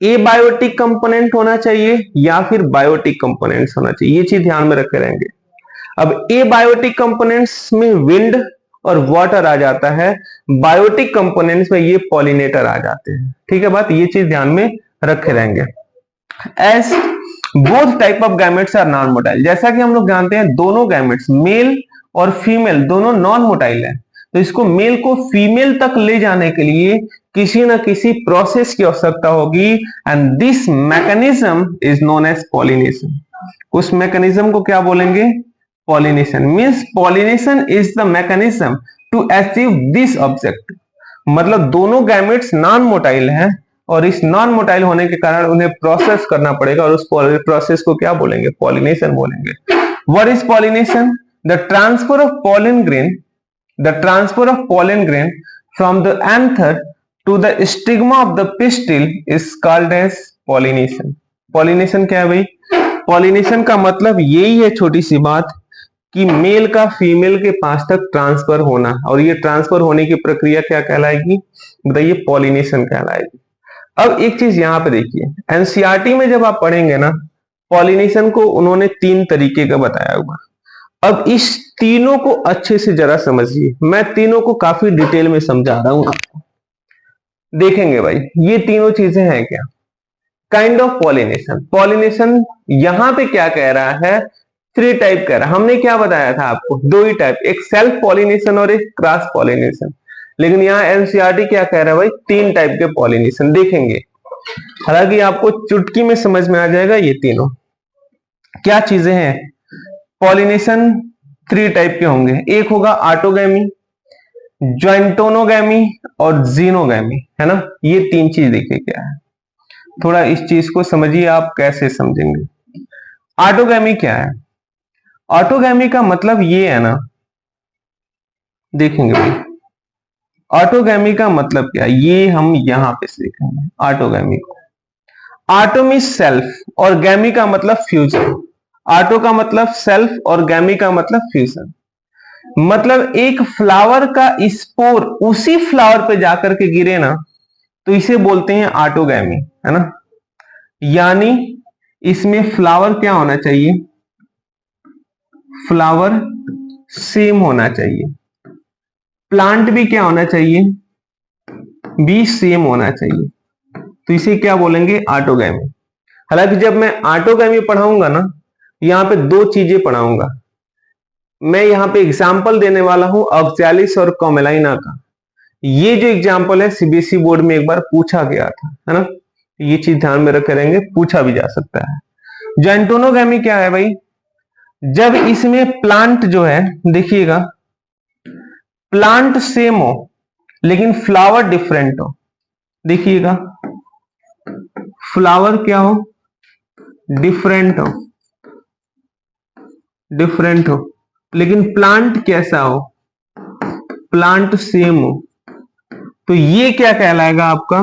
ए बायोटिक कंपोनेंट होना चाहिए या फिर बायोटिक कंपोनेंट्स होना चाहिए, ये चीज ध्यान में रखे रहेंगे। अब ए बायोटिक कंपोनेंट्स में विंड और वाटर आ जाता है, बायोटिक कंपोनेंट्स में ये पॉलिनेटर आ जाते हैं। ठीक है बात, ये चीज ध्यान में रखे रहेंगे। As both type of gametes are non motile, जैसा कि हम लोग जानते हैं दोनों गैमेट्स, मेल और फीमेल, दोनों नॉन मोटाइल है, तो इसको मेल को फीमेल तक ले जाने के लिए किसी न किसी प्रोसेस की आवश्यकता होगी, and this mechanism is known as pollination. उस मैकेनिज्म को क्या बोलेंगे, pollination. Means pollination is the mechanism to achieve this object. मतलब दोनों गैमेट्स नॉन मोटाइल हैं और इस नॉन मोटाइल होने के कारण उन्हें प्रोसेस करना पड़ेगा, और उस प्रोसेस को क्या बोलेंगे, पॉलिनेशन बोलेंगे। What is pollination, the transfer of pollen grain, the transfer of pollen grain from the anther to the stigma of the pistil is called as pollination। pollination क्या है भाई, pollination का मतलब यही है, छोटी सी बात, कि मेल का फीमेल के पास तक ट्रांसफर होना, और ये ट्रांसफर होने की प्रक्रिया क्या कहलाएगी, बताइए, पॉलिनेशन कहलाएगी। अब एक चीज यहां पे देखिए, एनसीईआरटी में जब आप पढ़ेंगे ना, पॉलिनेशन को उन्होंने 3 तरीके का बताया हुआ। अब इस तीनों को अच्छे से जरा समझिए, मैं तीनों को काफी डिटेल में समझा रहा हूं आपको। देखेंगे भाई ये तीनों चीजें हैं क्या, काइंड ऑफ पॉलिनेशन। पॉलिनेशन यहां पे क्या कह रहा है, 3 टाइप कह रहा है। हमने क्या बताया था आपको, 2 ही टाइप, एक सेल्फ पॉलिनेशन और एक क्रॉस पॉलिनेशन। लेकिन यहाँ एनसीईआरटी क्या कह रहा है भाई, 3 टाइप के पॉलिनेशन देखेंगे। हालांकि आपको चुटकी में समझ में आ जाएगा ये तीनों क्या चीजें हैं। पॉलिनेशन 3 टाइप के होंगे, एक होगा ऑटोगैमी, ज्वाइंटोनोगैमी और जीनोगैमी, है ना। ये 3 चीज देखिए क्या है, थोड़ा इस चीज को समझिए, आप कैसे समझेंगे। ऑटोगैमी क्या है, ऑटोगैमी का मतलब ये है ना, देखेंगे भाई ऑटोगैमी का मतलब क्या है, ये हम यहां पे सीखेंगे ऑटोगैमी को। ऑटो मीन सेल्फ और गैमी का मतलब फ्यूजन। ऑटो का मतलब सेल्फ और गैमी का मतलब फ्यूजन। मतलब एक फ्लावर का स्पोर उसी फ्लावर पे जाकर के गिरे ना, तो इसे बोलते हैं ऑटोगैमी, है ना। यानी इसमें फ्लावर क्या होना चाहिए, फ्लावर सेम होना चाहिए, प्लांट भी क्या होना चाहिए, भी सेम होना चाहिए, तो इसे क्या बोलेंगे, ऑटोगैमी। हालांकि जब मैं ऑटोगैमी पढ़ाऊंगा ना, यहां पे 2 चीजें पढ़ाऊंगा मैं, यहां पे एग्जाम्पल देने वाला हूं ऑक्सैलिस और कॉमेलाइना का। ये जो एग्जाम्पल है सीबीएसई बोर्ड में एक बार पूछा गया था, है ना, ये चीज ध्यान में रखे रहेंगे, पूछा भी जा सकता है। जैंटोनोगैमी क्या है भाई, जब इसमें प्लांट जो है, देखिएगा, प्लांट सेम हो लेकिन फ्लावर डिफरेंट हो। देखिएगा, फ्लावर क्या हो, डिफरेंट हो, डिफरेंट हो, लेकिन प्लांट कैसा हो, प्लांट सेम हो, तो ये क्या कहलाएगा आपका,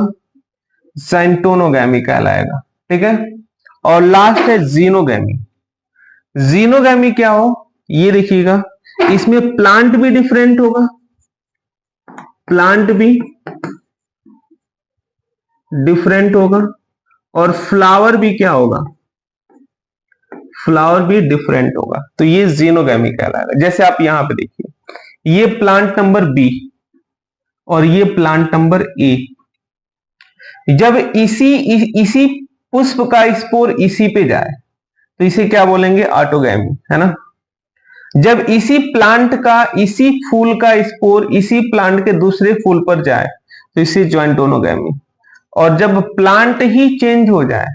जैंटोनोगैमी कहलाएगा। ठीक है, और लास्ट है जीनोगैमी। जीनोगैमी क्या हो, ये देखिएगा, इसमें प्लांट भी डिफरेंट होगा, प्लांट भी डिफरेंट होगा, और फ्लावर भी क्या होगा, फ्लावर भी डिफरेंट होगा, तो ये जीनोगैमी कहलाएगा। जैसे आप यहां पे देखिए, ये प्लांट नंबर बी और ये प्लांट नंबर ए। जब इसी पुष्प का स्पोर इसी पे जाए तो इसे क्या बोलेंगे, ऑटोगैमी, है ना। जब इसी प्लांट का, इसी फूल का स्पोर इसी प्लांट के दूसरे फूल पर जाए तो इसे जॉइंटोनोगैमी। और जब प्लांट ही चेंज हो जाए,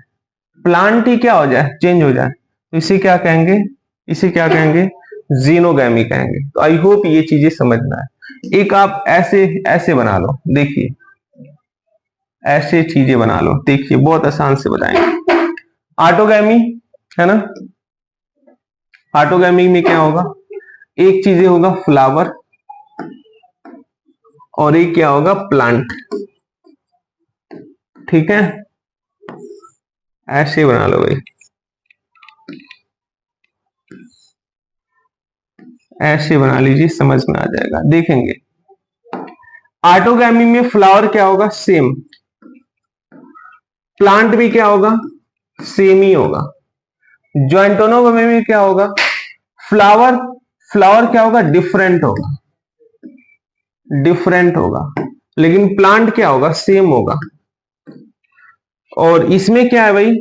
प्लांट ही क्या हो जाए, चेंज हो जाए, तो इसे क्या कहेंगे, इसे क्या कहेंगे, जीनोगैमी कहेंगे। तो आई होप ये चीजें समझना है। एक आप ऐसे ऐसे बना लो, देखिए ऐसे चीजें बना लो, देखिए बहुत आसान से बताएंगे। ऑटोगैमी है ना, ऑटोगैमी में क्या होगा, एक चीजें होगा फ्लावर और एक क्या होगा, प्लांट। ठीक है, ऐसे बना लो भाई, ऐसे बना लीजिए, समझ में आ जाएगा। देखेंगे ऑटोगैमी में फ्लावर क्या होगा, सेम, प्लांट भी क्या होगा, सेम ही होगा। जॉइंटोनोगैमी में क्या होगा, फ्लावर फ्लावर क्या होगा, डिफरेंट होगा, डिफरेंट होगा, लेकिन प्लांट क्या होगा, सेम होगा। और इसमें क्या है भाई,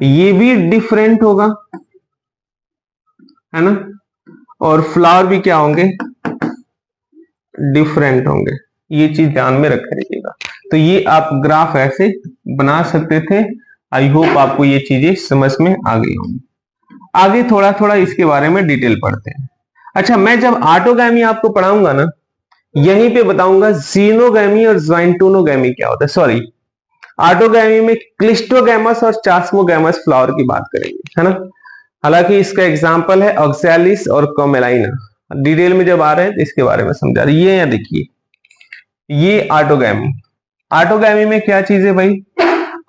ये भी डिफरेंट होगा, है ना, और फ्लावर भी क्या होंगे, डिफरेंट होंगे। ये चीज ध्यान में रख रखिएगा। तो ये आप ग्राफ ऐसे बना सकते थे। आई होप आपको ये चीजें समझ में आ गई होंगी। आगे थोड़ा थोड़ा इसके बारे में डिटेल पढ़ते हैं। अच्छा, मैं जब ऑटोगैमी आपको पढ़ाऊंगा ना, यहीं पे बताऊंगा जीनोगैमी और ज्वाइंटोनोगैमी क्या होता है। सॉरी, ऑटोगैमी में क्लिस्टोगैमस और चास्मोगैमस फ्लावर की बात करेंगे, है ना। हालांकि इसका एग्जाम्पल है ऑक्सैलिस और कोमेलाइना। डिटेल में जब आ रहे हैं तो इसके बारे में समझा रहे। ये यहाँ देखिए, ये ऑटोगैमी। ऑटोगैमी में क्या चीज है भाई,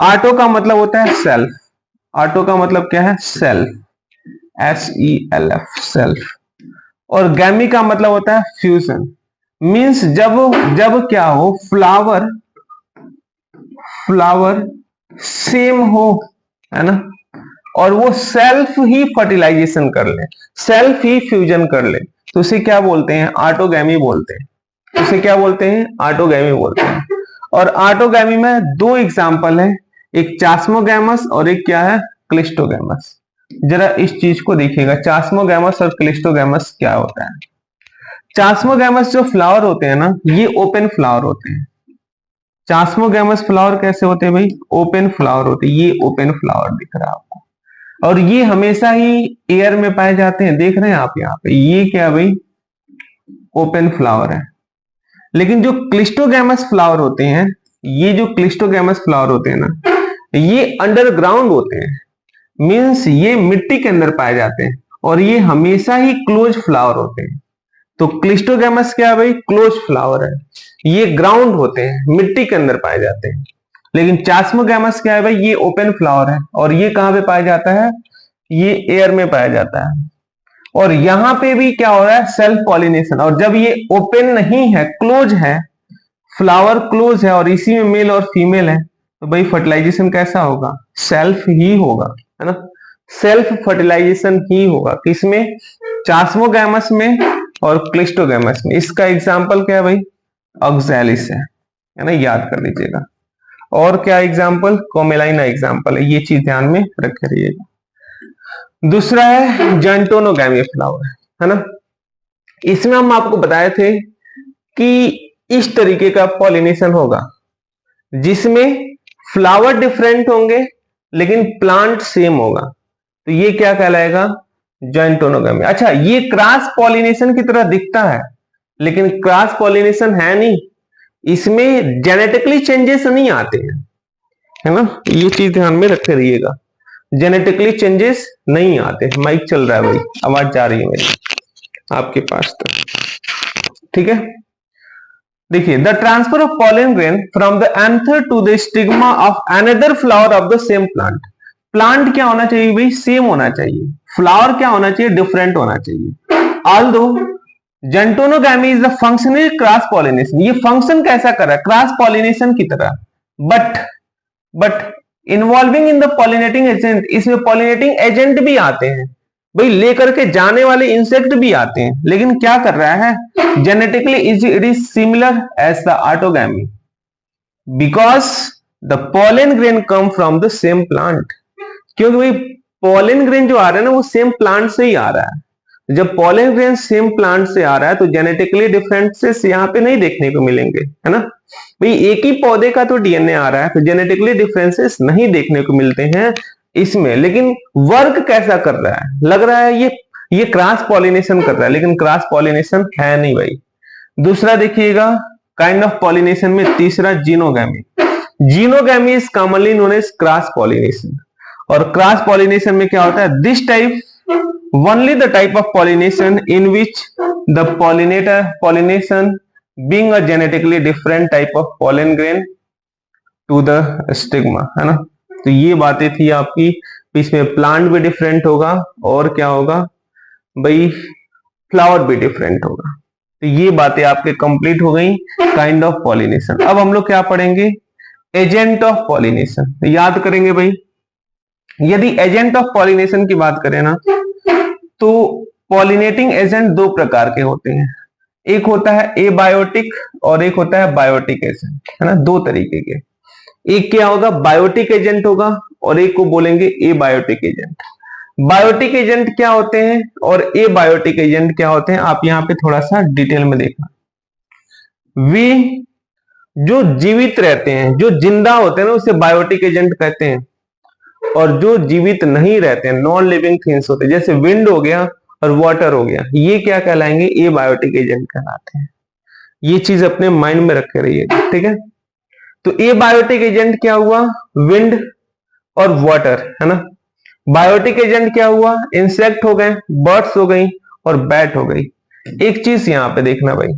ऑटो का मतलब होता है सेल्फ, ऑटो का मतलब क्या है, सेल्फ, SELF, सेल्फ। और गैमी का मतलब होता है फ्यूजन, मींस जब जब क्या हो, फ्लावर फ्लावर सेम हो, है ना, और वो सेल्फ ही फर्टिलाइजेशन कर ले, सेल्फ ही फ्यूजन कर ले, तो उसे क्या बोलते हैं, ऑटोगैमी बोलते हैं। उसे क्या बोलते हैं, ऑटोगैमी बोलते हैं। और ऑटोगैमी में दो एग्जांपल है, एक चास्मोगैमस और एक क्या है, क्लिस्टोगैमस। जरा इस चीज को देखिएगा, चास्मोगैमस और क्लिस्टोगैमस क्या होता है। चास्मोगैमस जो फ्लावर होते हैं ना, ये ओपन फ्लावर होते हैं। चास्मोगैमस फ्लावर कैसे होते हैं भाई, ओपन फ्लावर होते हैं। ये ओपन फ्लावर दिख रहा है आपको, और ये हमेशा ही एयर में पाए जाते हैं। देख रहे हैं आप यहाँ पे, ये क्या भाई, ओपन फ्लावर है। लेकिन जो क्लिस्टोगैमस फ्लावर होते हैं, ये जो क्लिस्टोगैमस फ्लावर होते हैं ना, ये अंडरग्राउंड होते हैं, मींस ये मिट्टी के अंदर पाए जाते हैं, और ये हमेशा ही क्लोज फ्लावर होते हैं। तो क्लिस्टोगैमस क्या है भाई, क्लोज फ्लावर है, ये ग्राउंड होते हैं, मिट्टी के अंदर पाए जाते हैं। लेकिन चास्मोगैमस क्या है भाई, ये ओपन फ्लावर है, और ये कहां पे पाया जाता है, ये एयर में पाया जाता है। और यहां पे भी क्या हो रहा है, सेल्फ पॉलिनेशन। और जब ये ओपन नहीं है, क्लोज है, फ्लावर क्लोज है, और इसी में मेल और फीमेल है, तो भाई फर्टिलाइजेशन कैसा होगा, सेल्फ ही होगा, है ना, सेल्फ फर्टिलाइजेशन ही होगा। किसमें, चास्मोगैमस में और क्लिस्टोगैमस में। इसका एग्जाम्पल क्या है भाई, ऑक्सैलिस है ना, याद कर लीजिएगा। और क्या एग्जाम्पल, कोमेलाइना एग्जाम्पल है। ये चीज ध्यान में रख रहिएगा। दूसरा है जॉइंटोनोगैमी फ्लावर, है ना। इसमें हम आपको बताए थे कि इस तरीके का पॉलिनेशन होगा, जिसमें फ्लावर डिफरेंट होंगे लेकिन प्लांट सेम होगा, तो ये क्या कहलाएगा, जॉइंटोनोगैमी। अच्छा, ये क्रॉस पॉलिनेशन की तरह दिखता है, लेकिन क्रॉस पॉलिनेशन है नहीं, इसमें जेनेटिकली चेंजेस नहीं आते हैं, है ना। ये चीज ध्यान में रखे रहिएगा, जेनेटिकली चेंजेस नहीं आते। माइक चल रहा है भाई, आवाज जा रही है मेरी आपके पास तक, ठीक है। देखिए, the transfer of pollen grain from the anther to the stigma of another flower of the same plant. Plant क्या होना चाहिए भाई, सेम होना चाहिए, फ्लावर क्या होना चाहिए, डिफरेंट होना चाहिए। Although geitonogamy is the functional cross pollination, ये फंक्शन कैसा कर रहा है, क्रॉस पॉलिनेशन की तरह, but involving in the pollinating agent, इसमें पॉलिनेटिंग एजेंट भी आते हैं। भाई लेकर के जाने वाले इंसेक्ट भी आते हैं, लेकिन क्या कर रहा है, genetically it is similar as the autogamy because the pollen grain come from the same plant. क्योंकि भाई पॉलन ग्रेन जो आ रहा है ना वो सेम प्लांट से ही आ रहा है। जब पॉलन ग्रेन सेम प्लांट से आ रहा है तो जेनेटिकली डिफरेंसेस यहाँ पे नहीं देखने को मिलेंगे, है ना। भाई एक ही पौधे का तो डीएनए आ रहा है तो जेनेटिकली डिफरेंसेस नहीं देखने को मिलते हैं इसमें। लेकिन वर्क कैसा कर रहा है, लग रहा है ये क्रॉस पॉलिनेशन कर रहा है, लेकिन क्रॉस पॉलिनेशन है नहीं भाई। दूसरा देखिएगा काइंड ऑफ पॉलिनेशन में तीसरा xenogamy. Xenogamy is commonly known as cross pollination. और क्रॉस पॉलिनेशन में क्या होता है, this type only the type of pollination in which the pollination being a genetically different type of pollen grain to the stigma, है ना। तो ये बातें थी आपकी, इसमें प्लांट भी डिफरेंट होगा और क्या होगा भाई, फ्लावर भी डिफरेंट होगा। तो ये बातें आपके कंप्लीट हो गई काइंड ऑफ पॉलिनेशन। अब हम लोग क्या पढ़ेंगे, एजेंट ऑफ पॉलिनेशन। याद करेंगे भाई, यदि एजेंट ऑफ पॉलिनेशन की बात करें ना तो पॉलिनेटिंग एजेंट दो प्रकार के होते हैं, एक होता है एबायोटिक और एक होता है बायोटिक एजेंट, है ना। दो तरीके के, एक क्या होगा बायोटिक एजेंट होगा और एक को बोलेंगे एबायोटिक एजेंट। बायोटिक एजेंट क्या होते हैं और एबायोटिक एजेंट क्या होते हैं, आप यहां पे थोड़ा सा डिटेल में देखना। वे जो जीवित रहते हैं, जो जिंदा होते हैं ना, उसे बायोटिक एजेंट कहते हैं। और जो जीवित नहीं रहते हैं, नॉन लिविंग थिंग्स होते हैं, जैसे विंड हो गया और वाटर हो गया, ये क्या कहलाएंगे, एबायोटिक एजेंट कहलाते हैं। ये चीज अपने माइंड में रखे रहिएगा, ठीक है। तो एबायोटिक एजेंट क्या हुआ, विंड और वाटर, है ना। बायोटिक एजेंट क्या हुआ, इंसेक्ट हो गए, बर्ड्स हो गई और बैट हो गई। एक चीज यहां पे देखना भाई,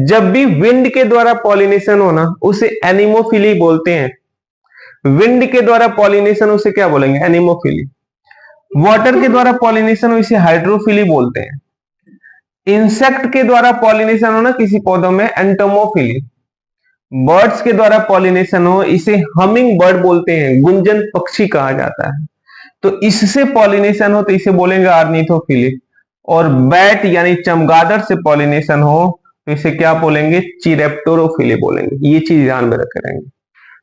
जब भी विंड के द्वारा पॉलिनेशन होना उसे एनिमोफिली बोलते हैं। विंड के द्वारा पॉलिनेशन उसे क्या बोलेंगे, एनिमोफिली। वाटर के द्वारा पॉलिनेशन इसे हाइड्रोफिली बोलते हैं। इंसेक्ट के द्वारा पॉलिनेशन हो ना किसी पौधों में, एंटोमोफिली। बर्ड्स के द्वारा पॉलिनेशन हो इसे हमिंग बर्ड बोलते हैं, गुंजन पक्षी कहा जाता है। तो इससे पॉलिनेशन हो तो इसे बोलेंगे ऑर्निथोफिली। और बैट यानी चमगादड़ से पॉलिनेशन हो तो इसे क्या बोलेंगे, चिरेप्टोरोफिली बोलेंगे। ये चीज ध्यान में रखे रहेंगे।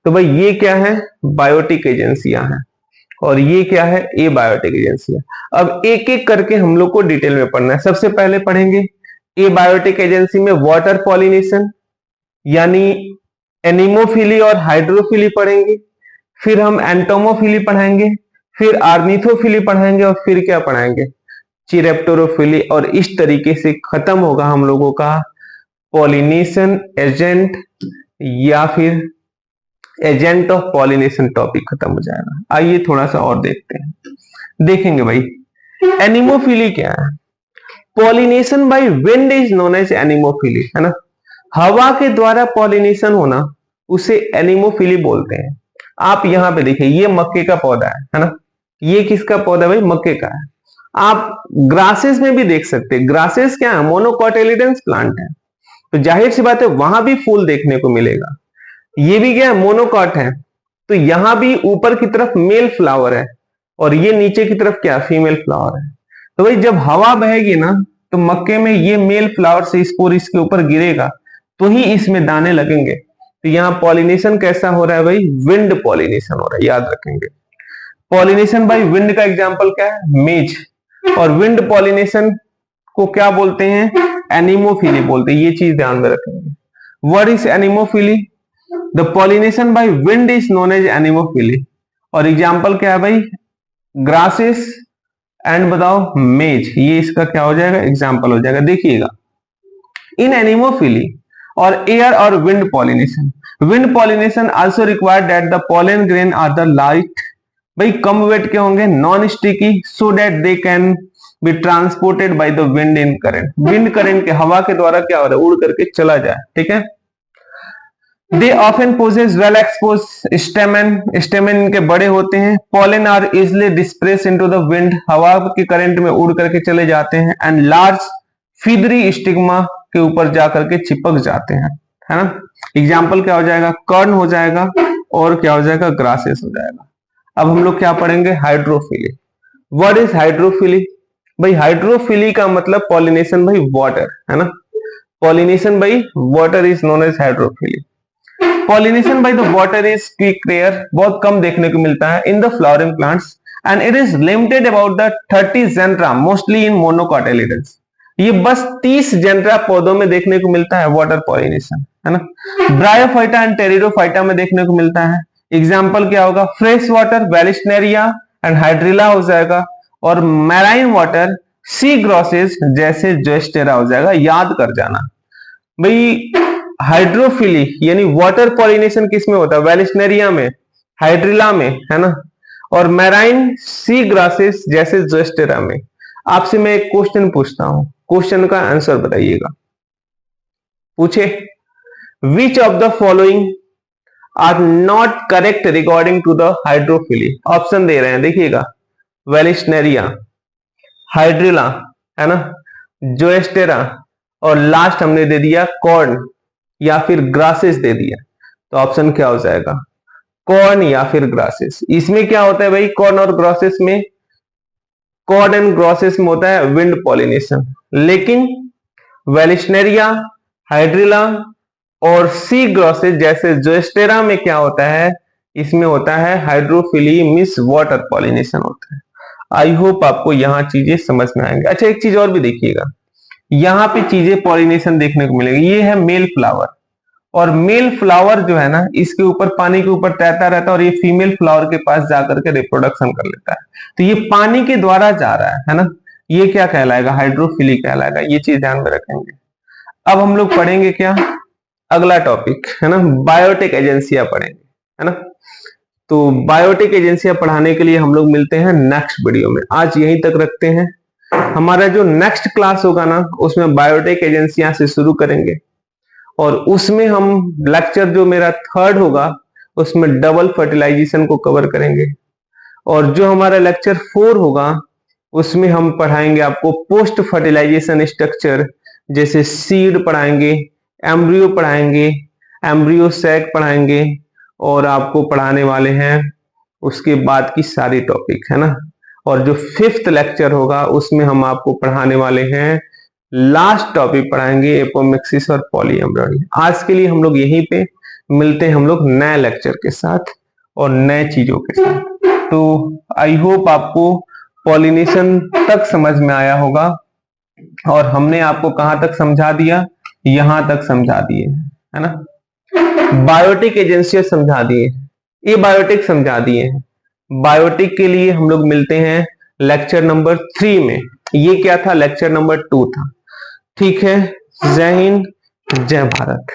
तो भाई ये क्या है, बायोटिक एजेंसियां हैं और ये क्या है, एबायोटिक एजेंसियां। अब एक एक करके हम लोग को डिटेल में पढ़ना है। सबसे पहले पढ़ेंगे एबायोटिक एजेंसी में वाटर पॉलिनेशन यानी एनिमोफिली और हाइड्रोफिली पढ़ेंगे, फिर हम एंटोमोफिली पढ़ाएंगे, फिर आर्निथोफिली पढ़ाएंगे और फिर क्या पढ़ाएंगे, चिरेप्टोरोफिली। और इस तरीके से खत्म होगा हम लोगों का पॉलिनेशन एजेंट या फिर एजेंट ऑफ पॉलिनेशन टॉपिक खत्म हो जाएगा। आइए थोड़ा सा और देखते हैं, देखेंगे भाई एनिमोफिली क्या है। Pollination by wind is known as anemophily, है ना। हवा के द्वारा पॉलिनेशन होना उसे एनिमोफिली बोलते हैं। आप यहां पे देखिए, ये मक्के का पौधा है ना। ये किसका पौधा भाई, मक्के का है। आप ग्रासेस में भी देख सकते हैं, ग्रासेस क्या है, मोनोकोटिलिडन्स प्लांट है, तो जाहिर सी बात है वहां भी फूल देखने को मिलेगा। ये भी क्या है, मोनोकॉट है, तो यहां भी ऊपर की तरफ मेल फ्लावर है और ये नीचे की तरफ क्या, फीमेल फ्लावर है। तो भाई जब हवा बहेगी ना तो मक्के में ये मेल फ्लावर से स्पोर इसके ऊपर गिरेगा तो ही इसमें दाने लगेंगे। तो यहाँ पॉलिनेशन कैसा हो रहा है भाई, विंड पॉलिनेशन हो रहा है, याद रखेंगे। पॉलिनेशन बाय विंड का एग्जांपल क्या है, मेज। और विंड पॉलिनेशन को क्या बोलते हैं, एनिमोफिली बोलते हैं। ये चीज ध्यान में रखेंगे। What is anemophily, the pollination by wind is known as anemophily. और एग्जांपल क्या है भाई, ग्रासेस एंड बताओ मेज, ये इसका क्या हो जाएगा, एग्जांपल हो जाएगा। देखिएगा इन एनिमोफिली और एयर और wind pollination also required that the pollen grain are the light, भाई कम वेट के होंगे, non sticky, so that they can be transported by the wind in current. Wind current के हवा के द्वारा क्या हो रहा है, उड़ करके चला जाए, ठीक है। They often possess well exposed stamen, stamen इनके बड़े होते हैं। Pollen are easily disperse into the wind, हवा के करंट में उड़ करके चले जाते हैं। एंड लार्ज फीदरी स्टिग्मा के ऊपर जाकर के चिपक जाते हैं, है ना। एग्जाम्पल क्या हो जाएगा, कर्न हो जाएगा और क्या हो जाएगा, ग्रासेस हो जाएगा। अब हम लोग क्या पढ़ेंगे, हाइड्रोफिली। What is hydrophily? भाई हाइड्रोफिली का मतलब पॉलिनेशन बाई वाटर, है ना। Pollination by water is known as hydrophily. Pollination by the water is quick, rare, बहुत कम देखने को मिलता है in the flowering plants and it is limited about the 30 genera mostly in monocotyledons. ये बस 30 जेनरा पौधों में देखने को मिलता है वाटर पॉलिनेशन, है ना। ब्रायोफाइटा एंड टेरिडोफाइटा में देखने को मिलता है। एग्जाम्पल क्या होगा? Fresh water Vallisneria and hydrilla हो जाएगा, और मैराइन वाटर सी ग्रॉसेस जैसे जोस्टेरा हो जाएगा। याद कर जाना भाई, हाइड्रोफिली यानी वाटर पॉलिनेशन किस में होता है? वेलिस्नेरिया में, हाइड्रिला में, है ना, और मैराइन सी ग्रासेस जैसे जोस्टेरा में। आपसे मैं एक क्वेश्चन पूछता हूं, क्वेश्चन का आंसर बताइएगा। पूछे, which of the following are not correct regarding to the hydrophily? Option दे रहे हैं, देखिएगा, वेलिस्नेरिया, हाइड्रिला, है ना, जोस्टेरा, और लास्ट हमने दे दिया कॉर्न या फिर ग्रासेस दे दिया। तो ऑप्शन क्या हो जाएगा? कॉर्न या फिर ग्रासेस। इसमें क्या होता है भाई, कॉर्न और ग्रासेस में, कॉर्न एंड ग्रासेस में होता है विंड पॉलिनेशन, लेकिन वेलिस्नेरिया, हाइड्रिला और सी ग्रासेस जैसे जोस्टेरा में क्या होता है? इसमें होता है हाइड्रोफिली मींस वाटर पॉलिनेशन होता है। आई होप आपको यहाँ चीजें समझ में आएंगे। अच्छा, एक चीज और भी देखिएगा, यहाँ पे चीजें पॉलिनेशन देखने को मिलेगी। ये है मेल फ्लावर, और मेल फ्लावर जो है ना, इसके ऊपर पानी के ऊपर तैरता रहता है, और ये फीमेल फ्लावर के पास जाकर के रिप्रोडक्शन कर लेता है। तो ये पानी के द्वारा जा रहा है ना, ये क्या कहलाएगा? हाइड्रोफिली कहलाएगा। ये चीज ध्यान में रखेंगे। अब हम लोग पढ़ेंगे क्या? अगला टॉपिक है ना, बायोटिक एजेंसियां पढ़ेंगे, है ना। तो बायोटिक एजेंसियां पढ़ाने के लिए हम लोग मिलते हैं नेक्स्ट वीडियो में। आज यहीं तक रखते हैं। हमारा जो नेक्स्ट क्लास होगा ना, उसमें बायोटिक एजेंसियां से शुरू करेंगे, और उसमें हम लेक्चर जो मेरा थर्ड होगा उसमें डबल फर्टिलाइजेशन को कवर करेंगे, और जो हमारा लेक्चर 4 होगा उसमें हम पढ़ाएंगे आपको पोस्ट फर्टिलाइजेशन स्ट्रक्चर, जैसे सीड पढ़ाएंगे, एम्ब्रियो पढ़ाएंगे, एम्ब्रियो सैक पढ़ाएंगे, और आपको पढ़ाने वाले हैं उसके बाद की सारी टॉपिक, है ना। और जो 5th लेक्चर होगा उसमें हम आपको पढ़ाने वाले हैं, लास्ट टॉपिक पढ़ाएंगे एपोमिक्सिस और पॉलीएम्ब्रियोनी। आज के लिए हम लोग यहीं पे मिलते हैं, हम लोग नए लेक्चर के साथ और नए चीजों के साथ। तो आई होप आपको पॉलिनेशन तक समझ में आया होगा, और हमने आपको कहां तक समझा दिया? यहां तक समझा दिए, है ना। बायोटिक एजेंसी समझा दिए, ये बायोटिक समझा दिए हैं। बायोटिक के लिए हम लोग मिलते हैं लेक्चर नंबर 3 में। ये क्या था? लेक्चर नंबर 2 था। ठीक है, जय हिंद, जय भारत।